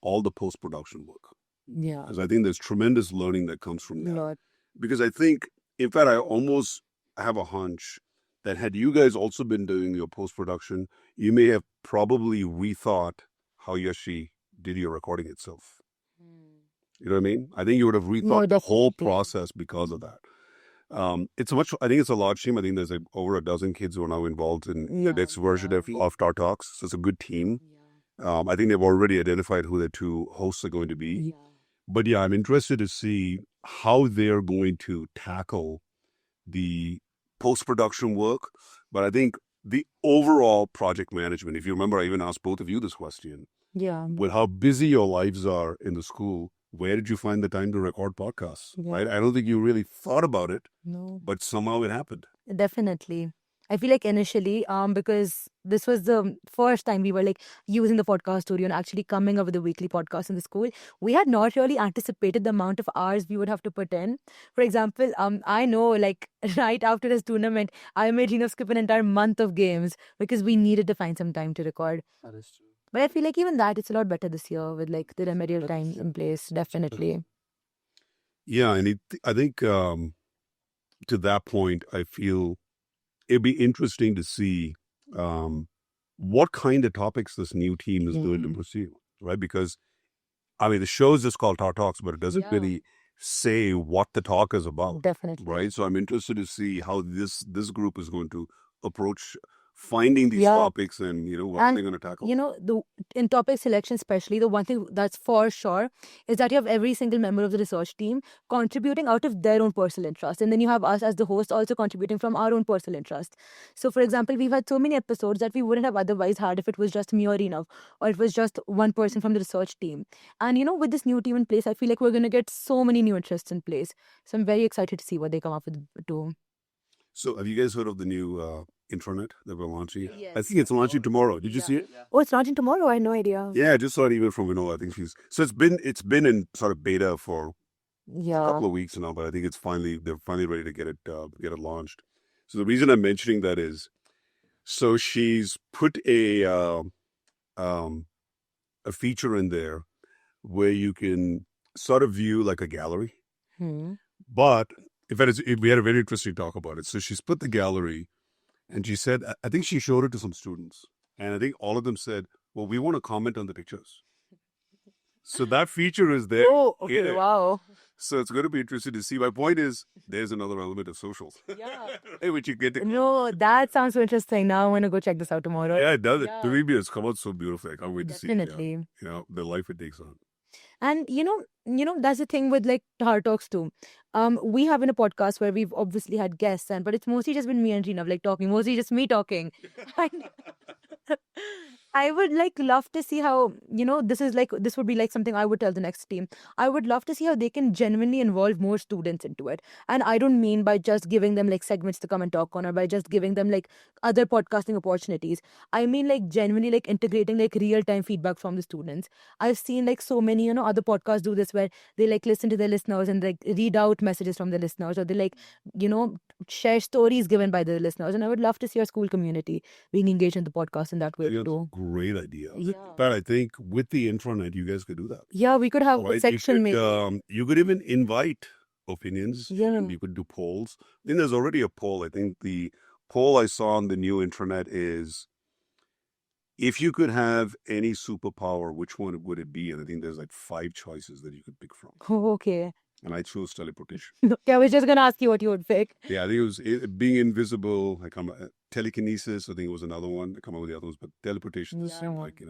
Speaker 2: all the post-production work.
Speaker 3: Yeah.
Speaker 2: Because I think there's tremendous learning that comes from that.
Speaker 3: Lot.
Speaker 2: Because I think, in fact, I almost have a hunch that had you guys also been doing your post-production, you may have probably rethought how you actually did your recording itself. You know what I mean? I think you would have rethought
Speaker 3: No,
Speaker 2: the whole
Speaker 3: definitely.
Speaker 2: process because of that. It's a much. I think it's a large team. I think there's like over a dozen kids who are now involved in the next version of Tahr Talks. So it's a good team. I think they've already identified who the two hosts are going to be. But yeah, I'm interested to see how they're going to tackle the post-production work. But I think the overall project management, if you remember, I even asked both of you this question.
Speaker 3: Yeah.
Speaker 2: With how busy your lives are in the school, where did you find the time to record podcasts?
Speaker 3: Yeah.
Speaker 2: Right? I don't think you really thought about it,
Speaker 3: No.
Speaker 2: but somehow it happened.
Speaker 3: Definitely. I feel like initially, because this was the first time we were like using the podcast studio and actually coming up with a weekly podcast in the school, we had not really anticipated the amount of hours we would have to put in. For example, I know like right after this tournament, I made skip an entire month of games because we needed to find some time to record.
Speaker 1: That is true.
Speaker 3: But I feel like even that it's a lot better this year with like the remedial time in place. Definitely.
Speaker 2: Yeah, and I think to that point, I feel it'd be interesting to see what kind of topics this new team is going to pursue, right? Because I mean, the show is just called Tahr Talks, but it doesn't really say what the talk is about,
Speaker 3: Definitely.
Speaker 2: right? So I'm interested to see how this group is going to approach finding these topics and what
Speaker 3: And,
Speaker 2: they're going to tackle.
Speaker 3: In topic selection, especially, the one thing that's for sure is that you have every single member of the research team contributing out of their own personal interest. And then you have us as the host also contributing from our own personal interest. So, for example, we've had so many episodes that we wouldn't have otherwise had if it was just me or Rinav, or it was just one person from the research team. And, with this new team in place, I feel like we're going to get so many new interests in place. So I'm very excited to see what they come up with too.
Speaker 2: So have you guys heard of the new intranet that we're launching? I think it's launching tomorrow. Did you see it?
Speaker 3: Oh, it's launching tomorrow? I had no idea.
Speaker 2: Yeah, I just saw an email from Vinod. I think so it's been in sort of beta for a couple of weeks now, but I think they're finally ready to get it launched. So the reason I'm mentioning that is, so she's put a feature in there where you can sort of view like a gallery. But if we had a very interesting talk about it. So she's put the gallery, and she said, I think she showed it to some students, and I think all of them said, "Well, we want to comment on the pictures." So that feature is there.
Speaker 3: Oh, okay, wow.
Speaker 2: So it's going to be interesting to see. My point is, there's another element of socials.
Speaker 3: Yeah.
Speaker 2: Which you get to.
Speaker 3: No, that sounds so interesting. Now I'm going to go check this out tomorrow.
Speaker 2: Yeah, it does. Yeah. Believe me, it's come out so beautifully. I can't wait to see it.
Speaker 3: Definitely.
Speaker 2: The life it takes on.
Speaker 3: And that's the thing with like Tahr Talks too. We have in a podcast where we've obviously had guests, but it's mostly just been me and Rina like talking, mostly just me talking. I would like love to see how this would be like something I would tell the next team. I would love to see how they can genuinely involve more students into it. And I don't mean by just giving them like segments to come and talk on, or by just giving them like other podcasting opportunities. I mean like genuinely like integrating like real time feedback from the students. I've seen like so many other podcasts do this where they like listen to their listeners and like read out messages from the listeners, or they like share stories given by the listeners. And I would love to see our school community being engaged in the podcast in that way too.
Speaker 2: Great idea.
Speaker 3: Yeah.
Speaker 2: But I think with the intranet, you guys could do that.
Speaker 3: Yeah, we could have a section maybe.
Speaker 2: You could even invite opinions.
Speaker 3: Yeah.
Speaker 2: You could do polls. I think there's already a poll. I think the poll I saw on the new intranet is, if you could have any superpower, which one would it be? And I think there's like 5 choices that you could pick from.
Speaker 3: Oh, okay.
Speaker 2: And I chose teleportation.
Speaker 3: Okay, I was just going to ask you what you would pick.
Speaker 2: Yeah, I think it was being invisible. Telekinesis, I think it was another one. I come up with the other ones, but teleportation seemed like,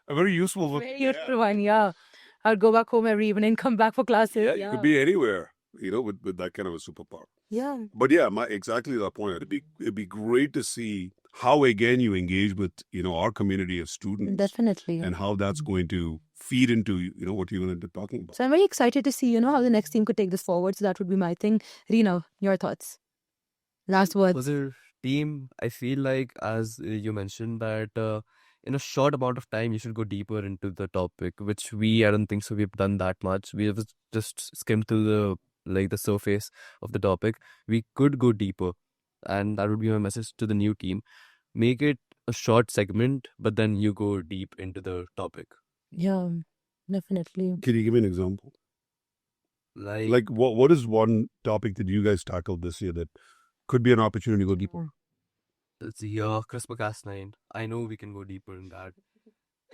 Speaker 2: a very useful one.
Speaker 3: Very useful one, yeah. I'd go back home every evening, come back for classes.
Speaker 2: Yeah, you could be anywhere, with that kind of a superpower.
Speaker 3: Yeah.
Speaker 2: But yeah, exactly that point. It'd be great to see how again you engage with our community of students.
Speaker 3: Definitely.
Speaker 2: And how that's going to feed into what you're going to be talking about.
Speaker 3: So I'm very excited to see how the next team could take this forward. So that would be my thing. Rina, your thoughts. Last word.
Speaker 1: For the team, I feel like, as you mentioned, that in a short amount of time you should go deeper into the topic, which I don't think so we've done that much. We have just skimmed through the surface of the topic. We could go deeper, and that would be my message to the new team. Make it a short segment, but then you go deep into the topic.
Speaker 3: Yeah, definitely.
Speaker 2: Can you give me an example? Like what is one topic that you guys tackled this year that could be an opportunity to go deeper?
Speaker 1: It's CRISPR-Cas9. I know we can go deeper in that.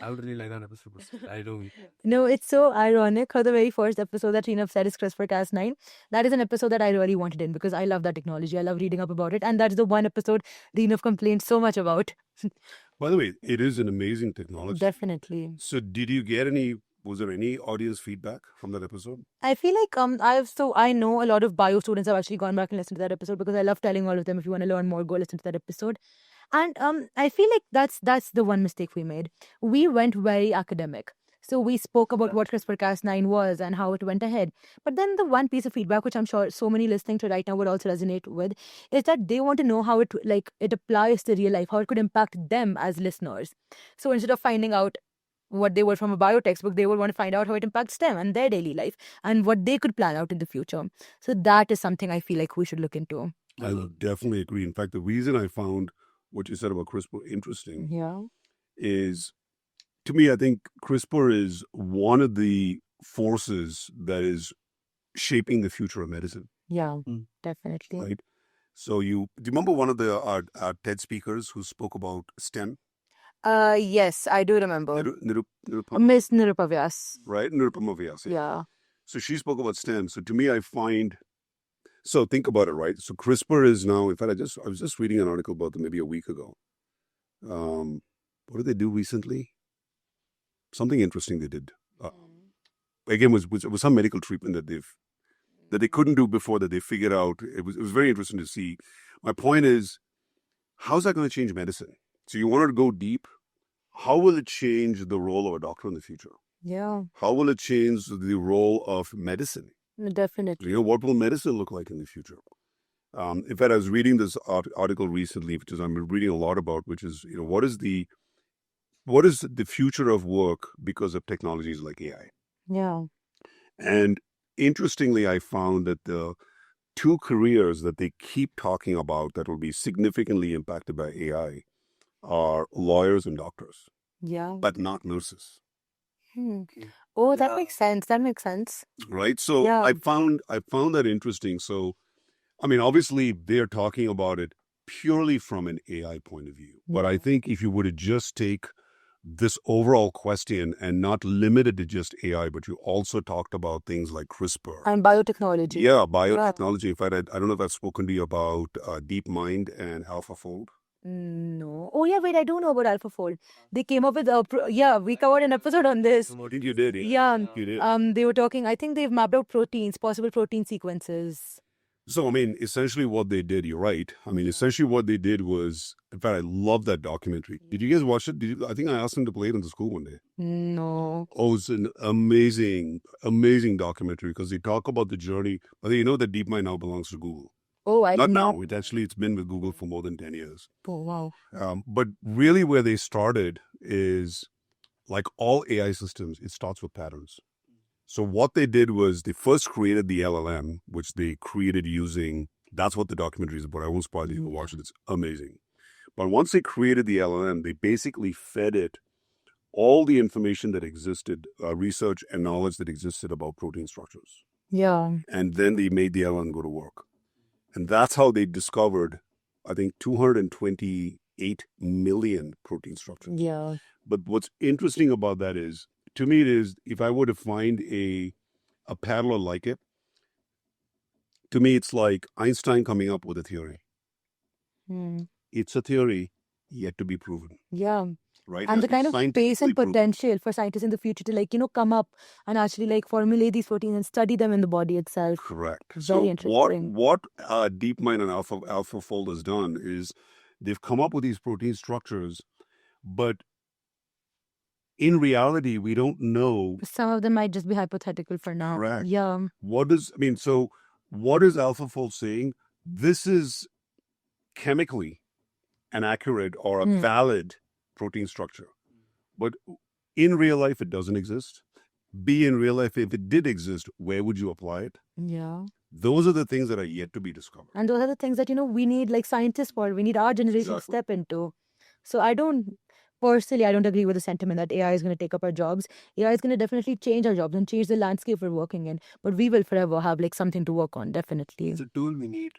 Speaker 1: I would really like that episode. I don't.
Speaker 3: No, it's so ironic how the very first episode that Reenav said is CRISPR-Cas9. That is an episode that I really wanted in because I love that technology. I love reading up about it. And that's the one episode Reenav complained so much about.
Speaker 2: By the way, it is an amazing technology.
Speaker 3: Definitely.
Speaker 2: So was there any audience feedback from that episode?
Speaker 3: I feel like I know a lot of bio students have actually gone back and listened to that episode because I love telling all of them if you want to learn more, go listen to that episode. And I feel like that's the one mistake we made. We went very academic. So we spoke about what CRISPR-Cas9 was and how it went ahead. But then the one piece of feedback, which I'm sure so many listening to right now would also resonate with, is that they want to know how it applies to real life, how it could impact them as listeners. So instead of finding out what they were from a bio textbook, they would want to find out how it impacts them and their daily life and what they could plan out in the future. So that is something I feel like we should look into.
Speaker 2: I definitely agree. In fact, the reason I found what you said about CRISPR interesting is, to me, I think CRISPR is one of the forces that is shaping the future of medicine.
Speaker 3: Yeah, definitely.
Speaker 2: Right. So do you remember one of our TED speakers who spoke about STEM?
Speaker 3: Yes, I do remember.
Speaker 2: Nirupama,
Speaker 3: Miss Nirupavyas.
Speaker 2: right? Nirupama Vyas.
Speaker 3: Yeah.
Speaker 2: So she spoke about STEM. So to me, so think about it, right? So CRISPR is now, in fact, I was just reading an article about them maybe a week ago. What did they do recently? Something interesting they did. Again, was some medical treatment that they couldn't do before that they figured out. It was very interesting to see. My point is, how's that going to change medicine? So you wanted to go deep. How will it change the role of a doctor in the future?
Speaker 3: Yeah.
Speaker 2: How will it change the role of medicine?
Speaker 3: Definitely.
Speaker 2: What will medicine look like in the future? In fact, I was reading this article recently, which is I'm reading a lot about, which is what is the future of work because of technologies like AI?
Speaker 3: Yeah.
Speaker 2: And interestingly, I found that the two careers that they keep talking about that will be significantly impacted by AI are lawyers and doctors.
Speaker 3: Yeah.
Speaker 2: But not nurses.
Speaker 3: Oh, that makes sense. That makes sense.
Speaker 2: Right. So
Speaker 3: Yeah.
Speaker 2: I found that interesting. So, I mean, obviously they're talking about it purely from an AI point of view. But I think if you were to just take this overall question and not limit it to just AI, but you also talked about things like CRISPR.
Speaker 3: And biotechnology.
Speaker 2: Yeah, biotechnology. In fact, I don't know if I've spoken to you about DeepMind and AlphaFold.
Speaker 3: No. Oh, yeah, wait, I do know about AlphaFold. They came up with, we covered an episode on this.
Speaker 2: You did,
Speaker 3: Yeah.
Speaker 2: You did.
Speaker 3: They were talking, I think they've mapped out proteins, possible protein sequences.
Speaker 2: So, I mean, essentially what they did, you're right. I mean, essentially what they did was, in fact, I love that documentary. Did you guys watch it? I think I asked them to play it in the school one day.
Speaker 3: No.
Speaker 2: Oh, it's an amazing, amazing documentary because they talk about the journey. But you know that DeepMind now belongs to Google.
Speaker 3: Oh, I
Speaker 2: Not
Speaker 3: did
Speaker 2: now. It's been with Google for more than 10 years.
Speaker 3: Oh, wow.
Speaker 2: But really where they started is, like all AI systems, it starts with patterns. So what they did was they first created the LLM, which they created using, that's what the documentary is about. I won't spoil it, you can watch it. It's amazing. But once they created the LLM, they basically fed it all the information that existed, research and knowledge that existed about protein structures.
Speaker 3: Yeah.
Speaker 2: And then they made the LLM go to work. And that's how they discovered, I think, 228 million protein structures.
Speaker 3: Yeah.
Speaker 2: But what's interesting about that is, to me, it is, if I were to find a parallel like it, to me, it's like Einstein coming up with a theory. It's a theory yet to be proven.
Speaker 3: Yeah.
Speaker 2: Right.
Speaker 3: And the kind of space and potential for scientists in the future to, come up and actually formulate these proteins and study them in the body itself.
Speaker 2: Correct.
Speaker 3: Very interesting.
Speaker 2: What DeepMind and AlphaFold has done is they've come up with these protein structures, but in reality, we don't know.
Speaker 3: Some of them might just be hypothetical for now.
Speaker 2: Correct.
Speaker 3: Yeah.
Speaker 2: What is AlphaFold saying? This is chemically an accurate or a valid protein structure. But in real life, it doesn't exist. B, in real life, if it did exist, where would you apply it?
Speaker 3: Yeah.
Speaker 2: Those are the things that are yet to be discovered.
Speaker 3: And those are the things that, we need scientists for. We need our generation to step into. So I don't agree with the sentiment that AI is going to take up our jobs. AI is going to definitely change our jobs and change the landscape we're working in. But we will forever have something to work on, definitely.
Speaker 2: It's a tool we need.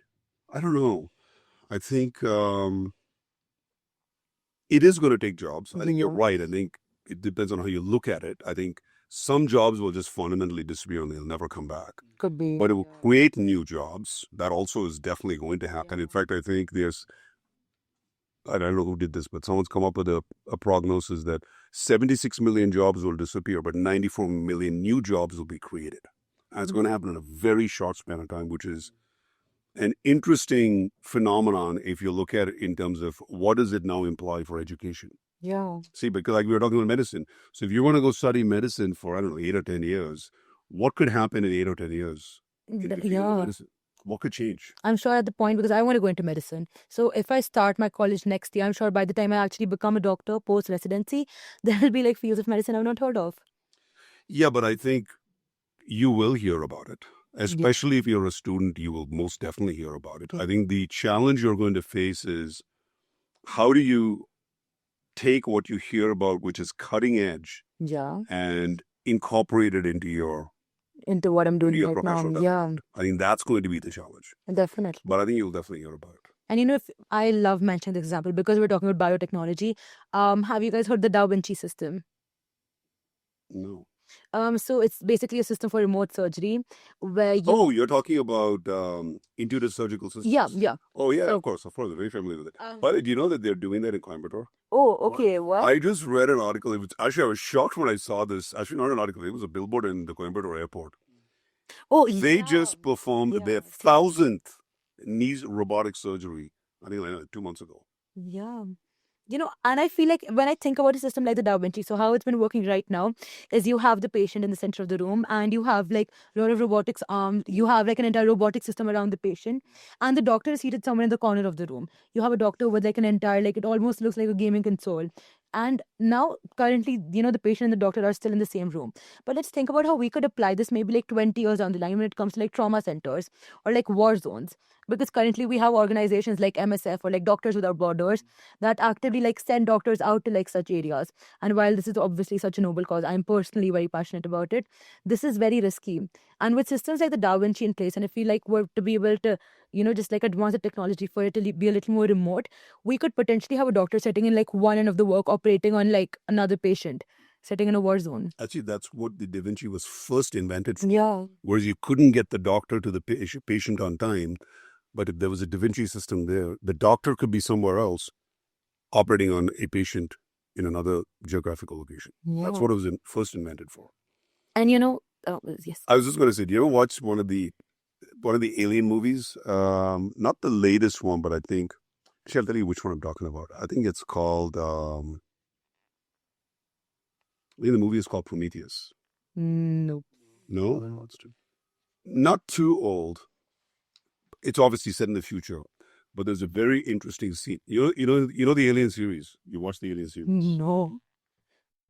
Speaker 2: I don't know. I think it is going to take jobs. I think you're right. I think it depends on how you look at it. I think some jobs will just fundamentally disappear and they'll never come back.
Speaker 3: Could be.
Speaker 2: But it will create new jobs. That also is definitely going to happen. In fact, I think I don't know who did this, but someone's come up with a prognosis that 76 million jobs will disappear, but 94 million new jobs will be created. And it's going to happen in a very short span of time, which is an interesting phenomenon if you look at it in terms of what does it now imply for education.
Speaker 3: Yeah.
Speaker 2: See, because like we were talking about medicine. So if you want to go study medicine for, I don't know, 8 or 10 years, what could happen in 8 or 10 years in the field of medicine? What could change?
Speaker 3: I'm sure at the point, because I want to go into medicine. So if I start my college next year, I'm sure by the time I actually become a doctor post residency, there will be like fields of medicine I've not heard of.
Speaker 2: Yeah, but I think you will hear about it. Especially if you're a student, you will most definitely hear about it. I think the challenge you're going to face is how do you take what you hear about, which is cutting edge, and incorporate it
Speaker 3: into what I'm doing
Speaker 2: your
Speaker 3: right now.
Speaker 2: professional development. I think that's going to be the challenge.
Speaker 3: Definitely.
Speaker 2: But I think you'll definitely hear about it.
Speaker 3: And if I love mentioning this example because we're talking about biotechnology. Have you guys heard the Da Vinci system?
Speaker 2: No.
Speaker 3: So it's basically a system for remote surgery where you...
Speaker 2: you're talking about intuitive surgical systems.
Speaker 3: Yeah.
Speaker 2: Oh, yeah, of course. I'm very familiar with it. But do you know that they're doing that in Coimbatore?
Speaker 3: Oh, okay. Well,
Speaker 2: I just read an article. Actually, I was shocked when I saw this. Actually, not an article. It was a billboard in the Coimbatore airport.
Speaker 3: Oh,
Speaker 2: They just performed their 1,000th knee robotic surgery, I think like 2 months ago.
Speaker 3: Yeah. And I feel like when I think about a system like the Da Vinci, so how it's been working right now is you have the patient in the center of the room and you have like a lot of robotics arms. You have like an entire robotic system around the patient and the doctor is seated somewhere in the corner of the room. You have a doctor with like an entire, like it almost looks like a gaming console. And now currently, the patient and the doctor are still in the same room. But let's think about how we could apply this maybe like 20 years down the line when it comes to like trauma centers or like war zones. Because currently we have organizations like MSF or like Doctors Without Borders that actively like send doctors out to like such areas. And while this is obviously such a noble cause, I'm personally very passionate about it. This is very risky. And with systems like the Da Vinci in place, and I feel like we're to be able to, just like advance the technology for it to be a little more remote, we could potentially have a doctor sitting in like one end of the work operating on like another patient sitting in a war zone.
Speaker 2: Actually, that's what the Da Vinci was first invented for.
Speaker 3: Yeah.
Speaker 2: Whereas you couldn't get the doctor to the patient on time, but if there was a Da Vinci system there, the doctor could be somewhere else operating on a patient in another geographical location. Yeah. That's what it was first invented for.
Speaker 3: And yes.
Speaker 2: I was just going to say, do you ever watch one of the Alien movies? Not the latest one, but I think, I'll tell you which one I'm talking about. I think it's called, I think the movie is called Prometheus.
Speaker 3: Nope.
Speaker 2: No? Not too old. It's obviously set in the future, but there's a very interesting scene. You know the Alien series? You watched the Alien series?
Speaker 3: No.